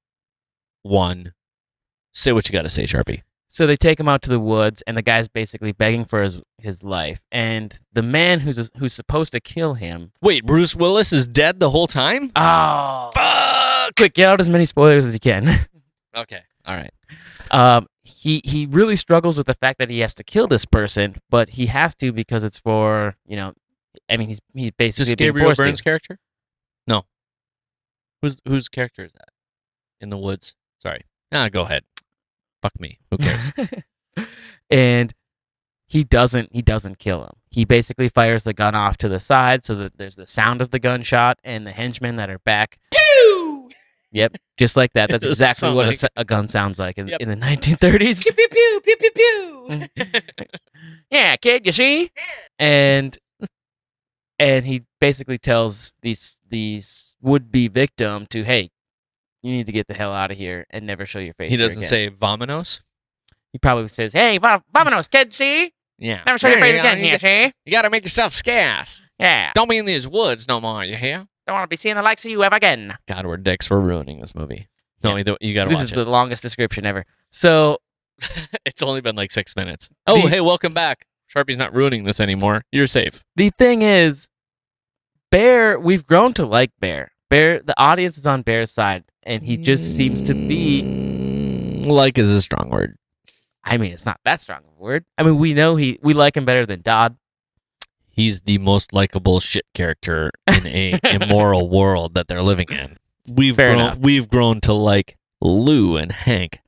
1. Say what you got to say, Charpie. So they take him out to the woods, and the guy's basically begging for his life. And the man who's supposed to kill him... Wait, Bruce Willis is dead the whole time? Oh! Fuck! Quick, get out as many spoilers as you can. Okay, all right. He really struggles with the fact that he has to kill this person, but he has to because it's for, he's basically Is this being Gabriel forced Byrne's to. character? No. Whose character is that? In the woods? Sorry. Go ahead. Fuck me. Who cares? And he doesn't kill him. He basically fires the gun off to the side so that there's the sound of the gunshot and the henchmen that are back. Pew! Yep, just like that. That's exactly what a gun sounds like in the 1930s. Pew, pew, pew, pew, pew, pew. Yeah, kid, you see? And he basically tells these would-be victim to, hey, you need to get the hell out of here and never show your face. He doesn't again. say vominos? He probably says, hey, vamonos, kid, see? Yeah. Never show your face again here, see? You got to make yourself scarce. Yeah. Don't be in these woods no more, you hear? Don't want to be seeing the likes of you ever again. God, we're dicks for ruining this movie. No, Yeah. you got to This watch is it. the longest description ever. So, It's only been like 6 minutes. Oh, hey, welcome back. Sharpie's not ruining this anymore. You're safe. the thing is, Bear, we've grown to like Bear. Bear, the audience is on Bear's side, and he just seems to be... Like is a strong word. I mean, it's not that strong of a word. I mean, we know we like him better than Dodd. He's the most likable shit character in a immoral world that they're living in. We've grown to like Lou and Hank.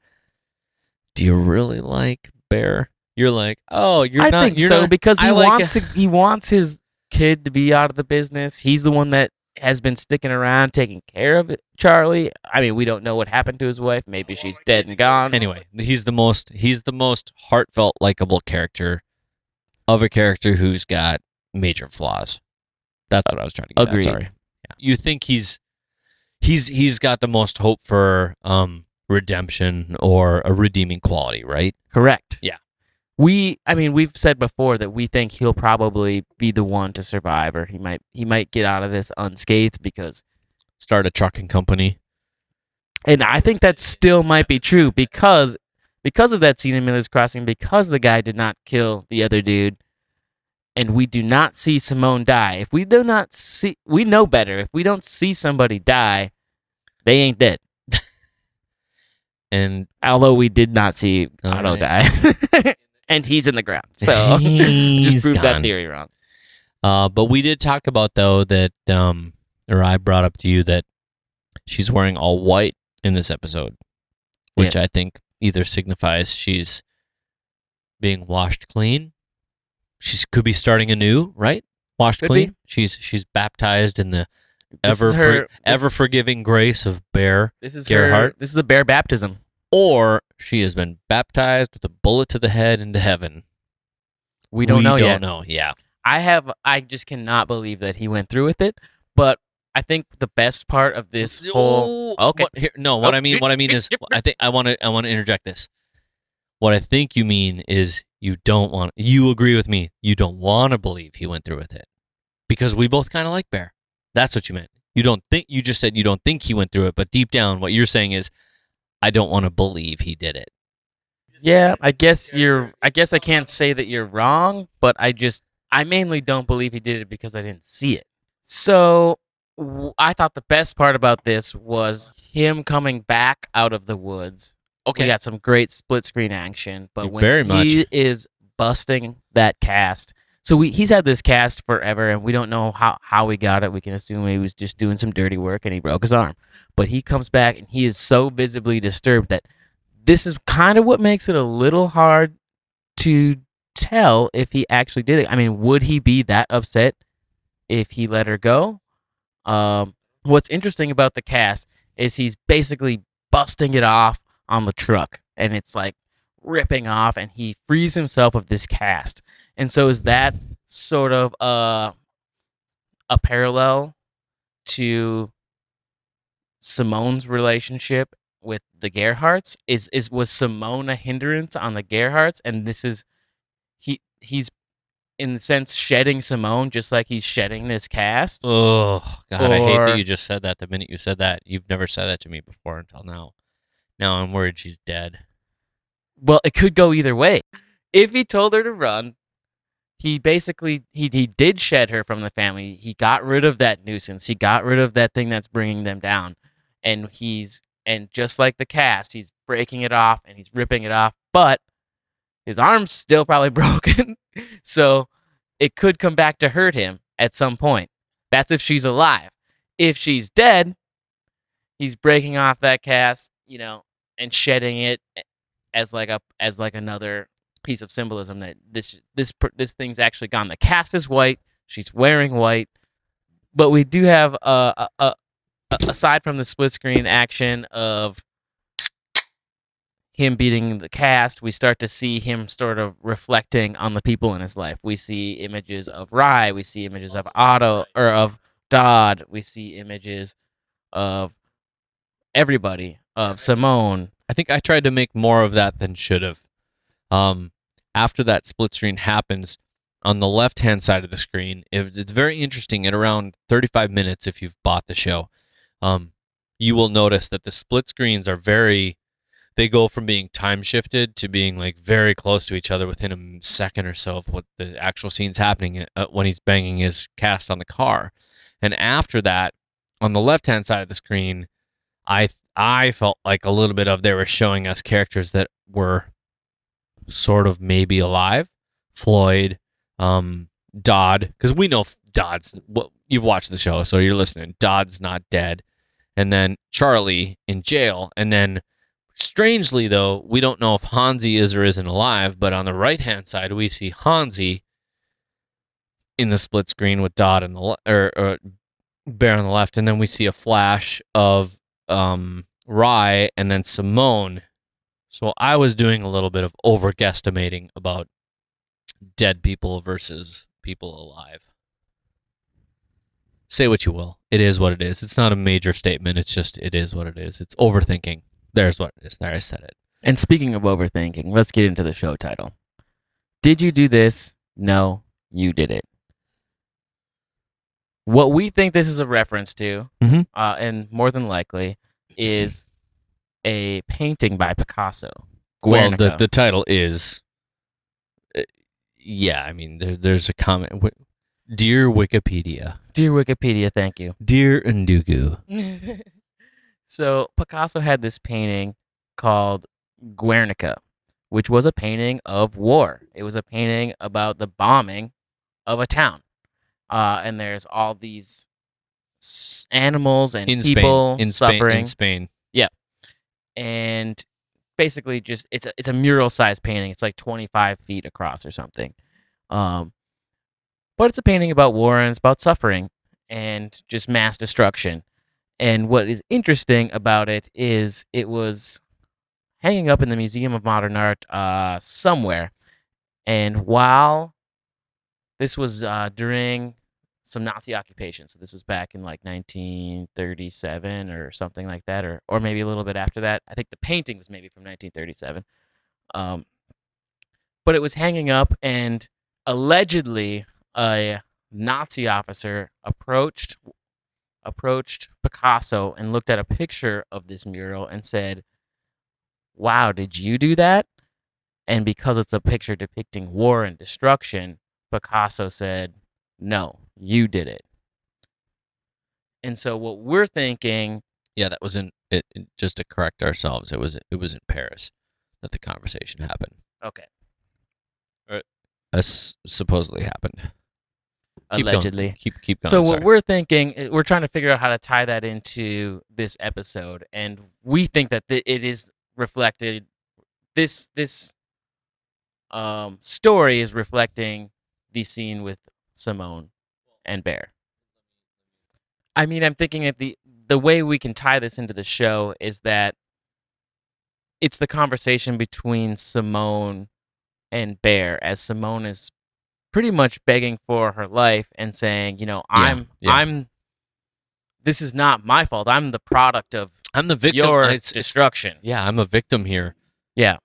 Do you really like Bear? You're like, oh, I think so because he wants his kid to be out of the business. He's the one that has been sticking around taking care of it, Charlie. I mean, we don't know what happened to his wife. Maybe she's dead and gone. Anyway, he's the most heartfelt, likable character of a character who's got major flaws. That's what I was trying to get Agreed. at. Sorry. Yeah. You think he's got the most hope for redemption or a redeeming quality, right? Correct. Yeah. We've said before that we think he'll probably be the one to survive, or he might get out of this unscathed because start a trucking company. And I think that still might be true because of that scene in Miller's Crossing, because the guy did not kill the other dude, and we do not see Simone die. If we do not see, we know better. If we don't see somebody die, they ain't dead. And although we did not see Otto die. And he's in the ground. So just proved that theory wrong. But we did talk about, though, that, or I brought up to you that she's wearing all white in this episode, which I think either signifies she's being washed clean. She could be starting anew, right? Washed clean. She's baptized in the ever forgiving grace of Bear Gerhardt. This is the Bear baptism. Or she has been baptized with a bullet to the head into heaven. We don't know yet. We don't know, yeah. I just cannot believe that he went through with it. But I think the best part of this whole what I mean is I want to interject this. What I think you mean is you agree with me. You don't want to believe he went through with it. Because we both kind of like Bear. That's what you meant. You just said you don't think he went through it, but deep down what you're saying is I don't want to believe he did it. Yeah, I guess I can't say that you're wrong, but I mainly don't believe he did it because I didn't see it. So I thought the best part about this was him coming back out of the woods. Okay. We got some great split screen action, but when he is busting that cast. So he's had this cast forever, and we don't know how he got it. We can assume he was just doing some dirty work and he broke his arm. But he comes back and he is so visibly disturbed that this is kind of what makes it a little hard to tell if he actually did it. I mean, would he be that upset if he let her go? What's interesting about the cast is he's basically busting it off on the truck, and it's like ripping off, and he frees himself of this cast. And so is that sort of a parallel to Simone's relationship with the Gerhardts? Was Simone a hindrance on the Gerhardts, and this is he's in the sense shedding Simone just like he's shedding this cast? Oh God, I hate that you just said that. The minute you said that, you've never said that to me before until now. Now I'm worried she's dead. Well, it could go either way. If he told her to run, he basically he did shed her from the family. He got rid of that nuisance. He got rid of that thing that's bringing them down. And just like the cast, he's breaking it off and he's ripping it off, but his arm's still probably broken. So it could come back to hurt him at some point. That's if she's alive. If she's dead, he's breaking off that cast, and shedding it as like another piece of symbolism that this thing's actually gone. The cast is white. She's wearing white, but we do have aside from the split screen action of him beating the cast, we start to see him sort of reflecting on the people in his life. We see images of Rye. We see images of Otto or of Dodd. We see images of everybody, of Simone. I think I tried to make more of that than should have. After that split screen happens, on the left-hand side of the screen, it's very interesting. At around 35 minutes, if you've bought the show, you will notice that the split screens are they go from being time shifted to being like very close to each other within a second or so of what the actual scene's happening when he's banging his cast on the car. And after that, on the left-hand side of the screen, I felt like a little bit of they were showing us characters that were sort of maybe alive. Floyd, Dodd, because we know Dodd's. Well, you've watched the show, so you're listening. Dodd's not dead, and then Charlie in jail, and then strangely though, we don't know if Hansi is or isn't alive. But on the right hand side, we see Hansi in the split screen with Dodd and or Bear on the left, and then we see a flash of Rye and then Simone. So I was doing a little bit of over guesstimating about dead people versus people alive. Say what you will. It is what it is. It's not a major statement. It's just, it is what it is. It's overthinking. There's what it is. There, I said it. And speaking of overthinking, let's get into the show title. Did you do this? No, you did it. What we think this is a reference to, and more than likely, is a painting by Picasso. Guernica. Well, the title is... yeah, I mean, there's a comment. Dear Wikipedia. Dear Wikipedia, thank you. Dear Ndugu. So Picasso had this painting called Guernica, which was a painting of war. It was a painting about the bombing of a town. And there's all these animals and people suffering. In Spain. Yeah. And basically just it's a mural-sized painting. It's like 25 feet across or something. But it's a painting about war and it's about suffering and just mass destruction. And what is interesting about it is it was hanging up in the Museum of Modern Art somewhere. And while this was during some Nazi occupation, so this was back in like 1937 or something like that, or maybe a little bit after that. I think the painting was maybe from 1937. But it was hanging up, and allegedly a Nazi officer approached Picasso and looked at a picture of this mural and said, "Wow, did you do that?" And because it's a picture depicting war and destruction, Picasso said, "No, you did it." And so what we're thinking... Yeah, that was just to correct ourselves, it was in Paris that the conversation happened. Okay. Supposedly happened. Allegedly. Keep going. So what sorry. we're thinking, we're trying to figure out how to tie that into this episode, and we think that it is reflected. This story is reflecting the scene with Simone and Bear. I mean, I'm thinking that the way we can tie this into the show is that it's the conversation between Simone and Bear, as Simone is pretty much begging for her life and saying, this is not my fault. I'm the product of I'm the victim. your destruction. Yeah, I'm a victim here. Yeah.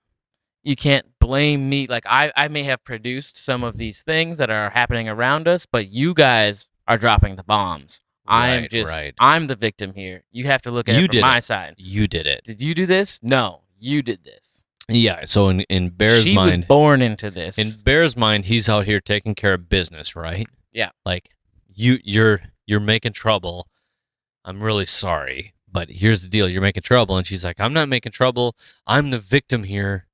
You can't blame me. Like, I may have produced some of these things that are happening around us, but you guys are dropping the bombs. I'm the victim here. You have to look at it from my side. You did it. Did you do this? No, you did this. Yeah, so in Bear's she mind... was born into this. In Bear's mind, he's out here taking care of business, right? Yeah. Like, you're making trouble. I'm really sorry, but here's the deal. You're making trouble. And she's like, I'm not making trouble. I'm the victim here.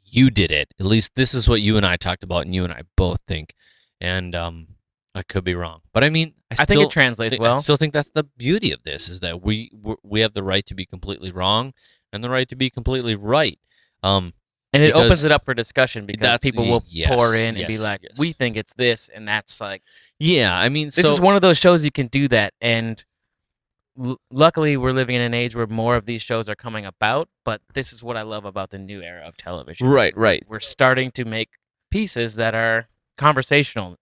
You did it. At least this is what you and I talked about, and you and I both think. And I could be wrong. But I mean... I think it translates well. I still think that's the beauty of this, is that we have the right to be completely wrong and the right to be completely right. And it opens it up for discussion, because people will pour in and be like, yes. We think it's this, and that's like... Yeah, I mean... This is one of those shows you can do that, and luckily we're living in an age where more of these shows are coming about, but this is what I love about the new era of television. Right. We're starting to make pieces that are conversational.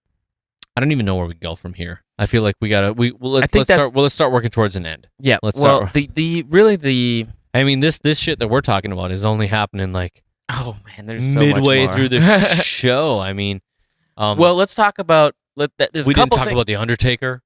I don't even know where we go from here. I feel like let's start working towards an end. Yeah. Let's start. I mean, this shit that we're talking about is only happening like... Oh man, there's so midway much more. through the show. I mean, well, let's talk about. We didn't talk about the Undertaker.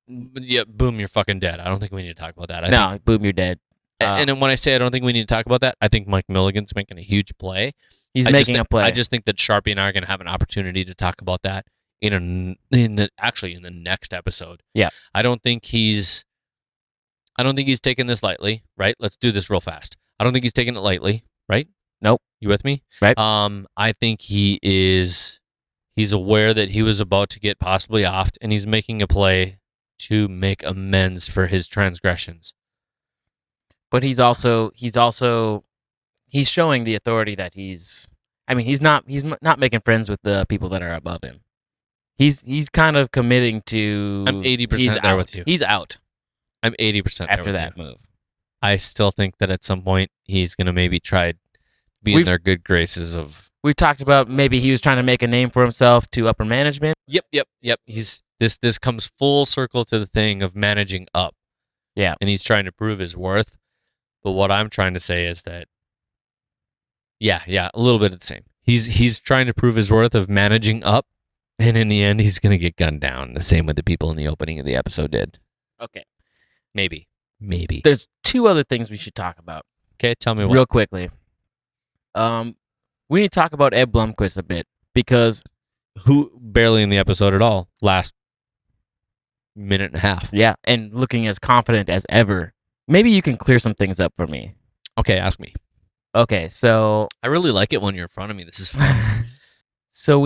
Yeah, boom, you're fucking dead. I don't think we need to talk about that. Boom, you're dead. And then when I say I don't think we need to talk about that, I think Mike Milligan's making a huge play. He's making a play. I just think that Charpie and I are going to have an opportunity to talk about that in the next episode. Yeah, I don't think he's taking this lightly. Right? Let's do this real fast. I don't think he's taking it lightly. Right? Nope. You with me? Right. I think he's aware that he was about to get possibly offed, and he's making a play to make amends for his transgressions. But he's showing the authority that he's not making friends with the people that are above him. He's kind of committing to. I'm 80% there with you. He's out I'm 80% there after with that you. move. I still think that at some point he's going to maybe try be in their good graces of. We've talked about maybe he was trying to make a name for himself to upper management. Yep. This comes full circle to the thing of managing up. Yeah. And he's trying to prove his worth. But what I'm trying to say is that, yeah, a little bit of the same. He's trying to prove his worth of managing up, and in the end, he's going to get gunned down. The same way the people in the opening of the episode did. Okay. Maybe. There's two other things we should talk about. Okay, tell me what. Real quickly. We need to talk about Ed Blumquist a bit, because who barely in the episode at all, last minute and a half. Yeah, and looking as confident as ever. Maybe you can clear some things up for me. Okay, ask me. Okay, so I really like it when you're in front of me. This is fun. So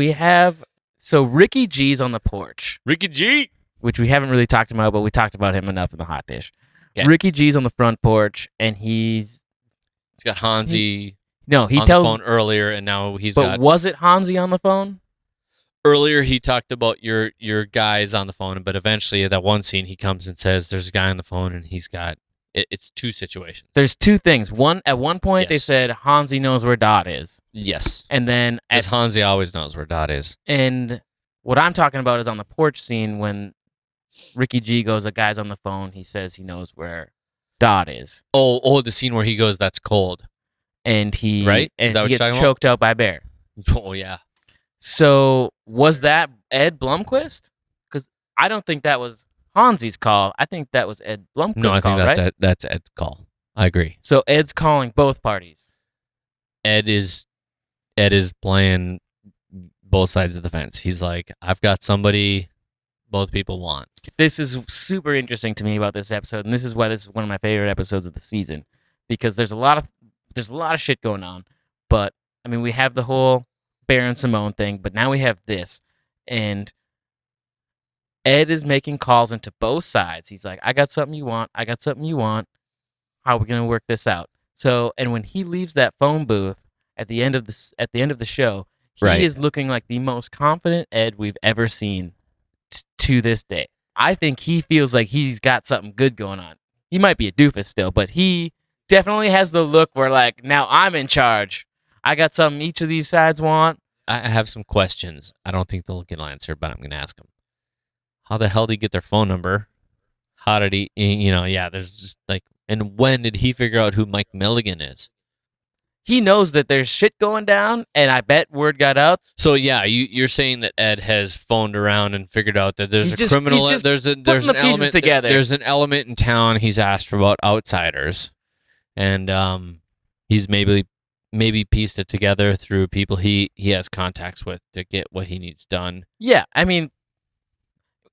Ricky G's on the porch. Ricky G! Which we haven't really talked about, but we talked about him enough in the hot dish. Okay. Ricky G's on the front porch, and he's got Hansi he on tells, the phone earlier, and now But was it Hansi on the phone? Earlier, he talked about your guys on the phone, but eventually, at that one scene, he comes and says, "There's a guy on the phone, and he's got." It's two situations. There's two things. At one point, they Yes. said Hansi knows where Dot is, Yes, and then as Hansi always knows where Dot is. And what I'm talking about is on the porch scene when Ricky G goes, "A guy's on the phone." He says he knows where Dot is. Oh, the scene where he goes, "That's cold," and he right? and Is that he what you're gets talking choked out by Bear. Oh yeah. So was that Ed Blumquist? Because I don't think that was Hansi's call. I think that was Ed Blumquist's No, I call, think right? that's Ed's call. I agree. So Ed's calling both parties. Ed is playing both sides of the fence. He's like, I've got somebody both people want. This is super interesting to me about this episode, and this is why this is one of my favorite episodes of the season, because there's a lot of shit going on. But I mean, we have the whole Bear and Simone thing, but now we have this, and Ed is making calls into both sides. He's like, I got something you want. I got something you want. How are we gonna work this out? So, and when he leaves that phone booth at the end of the show, he Right. is looking like the most confident Ed we've ever seen to this day. I think he feels like he's got something good going on. He might be a doofus still, but he definitely has the look where, like, now I'm in charge. I got something each of these sides want. I have some questions. I don't think they'll get answered, but I'm going to ask them. How the hell did he get their phone number? How did he, there's just like, and when did he figure out who Mike Milligan is? He knows that there's shit going down, and I bet word got out. So yeah, you're saying that Ed has phoned around and figured out that there's criminal. There's an element together. There's an element in town. He's asked for about outsiders, and he's maybe pieced it together through people he has contacts with to get what he needs done. Yeah, I mean,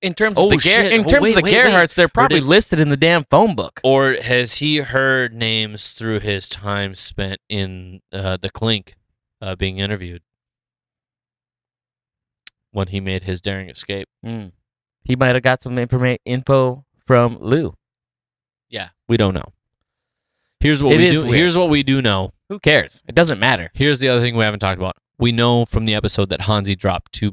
in terms of Oh, the shit. in Oh, terms wait, of the wait, wait. Gerhardts, they're probably did- listed in the damn phone book. Or has he heard names through his time spent in the clink being interviewed when he made his daring escape? He might have got some info from Lou. Yeah, we don't know. Here's what It we is do. weird. Here's what we do know. Who cares? It doesn't matter. Here's the other thing we haven't talked about. We know from the episode that Hansi dropped two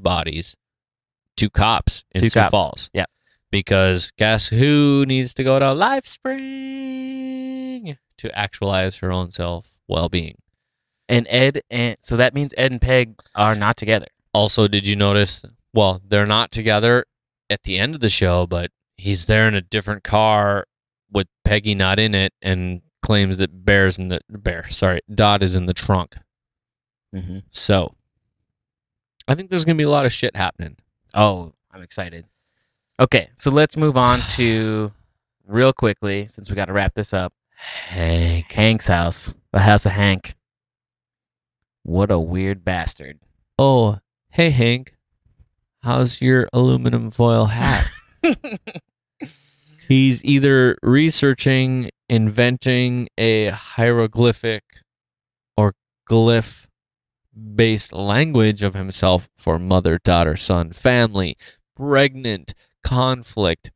cops in Sioux Falls. Yeah. Because guess who needs to go to Life Spring to actualize her own well-being? So that means Ed and Peg are not together. Also, did you notice? Well, they're not together at the end of the show, but he's there in a different car with Peggy not in it, and claims that Dot is in the trunk. Mm-hmm. So, I think there's gonna be a lot of shit happening. Oh, I'm excited. Okay, so let's move on to, real quickly, since we got to wrap this up, Hank's house. The house of Hank. What a weird bastard. Oh, hey Hank, how's your aluminum foil hat? He's either researching, inventing a hieroglyphic, or glyph-based language of himself for mother, daughter, son, family, pregnant, conflict.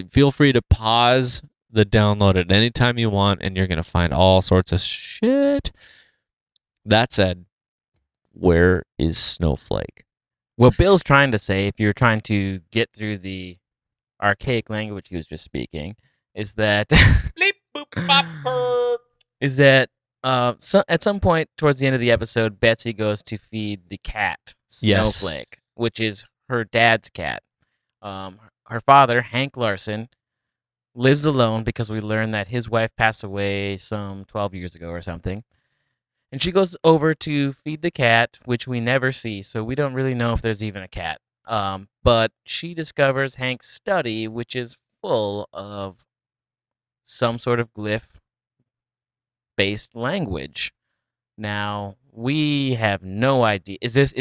Feel free to pause the download at any time you want, and you're going to find all sorts of shit. That said, where is Snowflake? What Bill's trying to say, if you're trying to get through the archaic language he was just speaking, is that at some point towards the end of the episode, Betsy goes to feed the cat, Snowflake, which is her dad's cat. Her father, Hank Larson, lives alone because we learned that his wife passed away some 12 years ago or something. And she goes over to feed the cat, which we never see, so we don't really know if there's even a cat. But she discovers Hank's study, which is full of some sort of glyph-based language. Now, we have no idea. Is this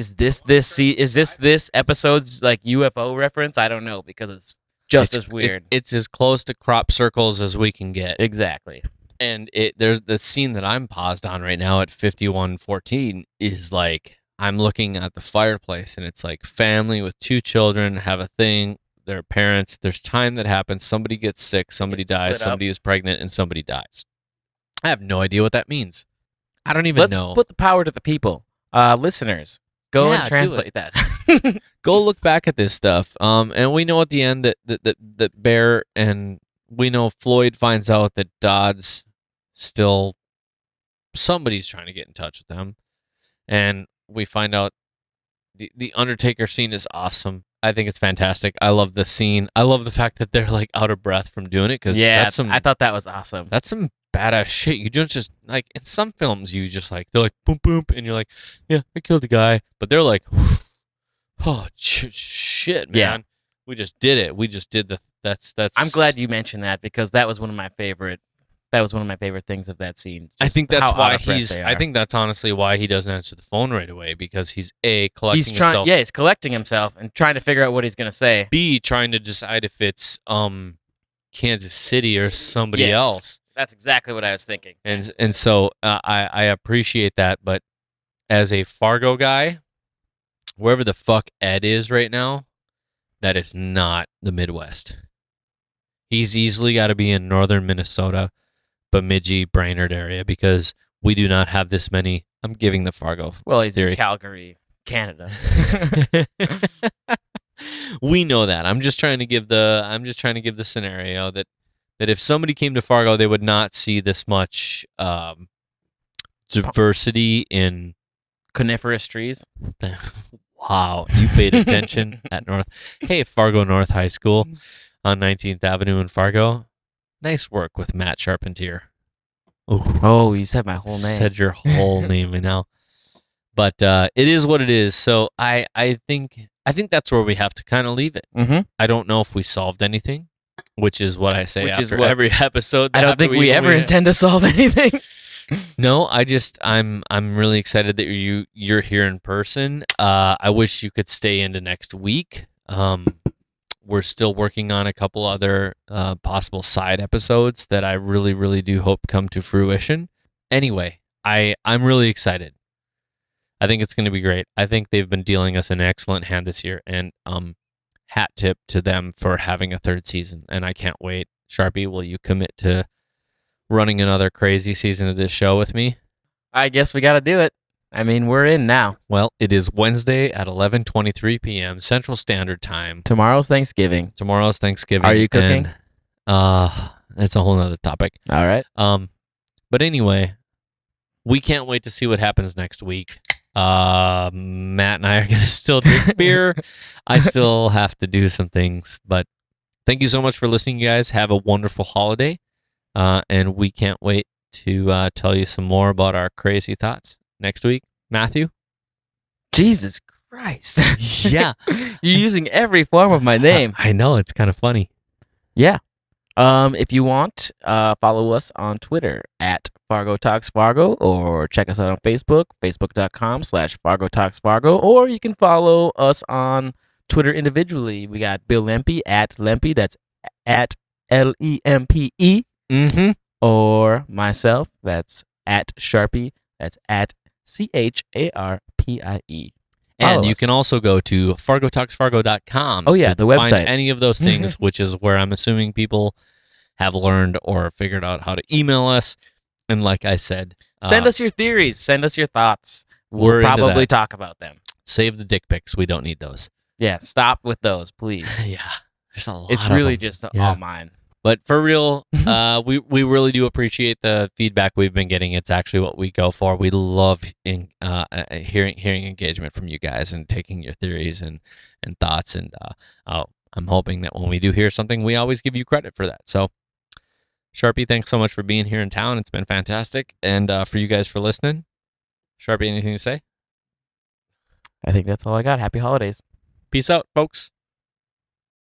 episode's like UFO reference? I don't know, because it's just as weird. It's as close to crop circles as we can get. Exactly. And there's the scene that I'm paused on right now at 51:14 is like I'm looking at the fireplace, and it's like family with 2 children have a thing. Their parents. There's time that happens. Somebody gets sick. Somebody dies. Somebody is pregnant, and somebody dies. I have no idea what that means. I don't even know. Let's put the power to the people. Listeners, go and translate that. Go look back at this stuff. And we know at the end that Bear and we know Floyd finds out that Dodd's still somebody's trying to get in touch with them, and we find out the Undertaker scene is awesome. I think it's fantastic. I love the scene. I love the fact that they're like out of breath from doing it because I thought that was awesome. That's some badass shit. You don't just like in some films you just like they're like boom boom and you're like yeah I killed the guy, but they're like oh shit man we just did it. We just did that's. I'm glad you mentioned that because that was one of my favorite. That was one of my favorite things of that scene. I think that's why I think that's honestly why he doesn't answer the phone right away because he's collecting himself. Yeah, he's collecting himself and trying to figure out what he's gonna say. B, trying to decide if it's Kansas City or somebody else. That's exactly what I was thinking. And so I appreciate that, but as a Fargo guy, wherever the fuck Ed is right now, that is not the Midwest. He's easily got to be in northern Minnesota, Bemidji, Brainerd area, because we do not have this many. I'm giving the Fargo. Well, he's theory. in Calgary, Canada. We know that. I'm just trying to give the scenario that if somebody came to Fargo, they would not see this much diversity in coniferous trees. Wow, you paid attention at North. Hey, Fargo North High School on 19th Avenue in Fargo. Nice work with Matt Charpentier. Oh, you said my whole name. Said your whole name now. But it is what it is. So I think that's where we have to kind of leave it. Mm-hmm. I don't know if we solved anything, which is what I say after every episode. I don't think we ever intend to solve anything. No, I'm really excited that you're here in person. I wish you could stay into next week. We're still working on a couple other possible side episodes that I really, really do hope come to fruition. Anyway, I'm really excited. I think it's going to be great. I think they've been dealing us an excellent hand this year, and hat tip to them for having a 3rd season, and I can't wait. Charpie, will you commit to running another crazy season of this show with me? I guess we got to do it. I mean, we're in now. Well, it is Wednesday at 11:23 p.m. Central Standard Time. Tomorrow's Thanksgiving. Are you cooking? That's a whole nother topic. All right. But anyway, we can't wait to see what happens next week. Matt and I are going to still drink beer. I still have to do some things, but thank you so much for listening, you guys. Have a wonderful holiday. And we can't wait to tell you some more about our crazy thoughts next week. Matthew? Jesus Christ. Yeah. You're using every form of my name. I know. It's kind of funny. Yeah. If you want, follow us on Twitter at Fargo Talks Fargo, or check us out on Facebook, facebook.com/FargoTalksFargo, or you can follow us on Twitter individually. We got Bill Lempe at Lempe, that's at LEMPE. Mm-hmm. Or myself, that's at Charpie That's at CHARPIE. And Follow you us. can also go to fargotalksfargo.com. Oh, yeah, to the find website. any of those things, which is where I'm assuming people have learned or figured out how to email us. And like I said, Send us your theories. Send us your thoughts. We're We'll into probably that. talk about them. Save the dick pics. We don't need those. Yeah, stop with those, please. Yeah. There's a lot It's of really them. just Yeah. all mine. But for real, we really do appreciate the feedback we've been getting. It's actually what we go for. We love hearing engagement from you guys and taking your theories and thoughts. And I'm hoping that when we do hear something, we always give you credit for that. So, Charpie, thanks so much for being here in town. It's been fantastic. And for you guys for listening, Charpie, anything to say? I think that's all I got. Happy holidays. Peace out, folks.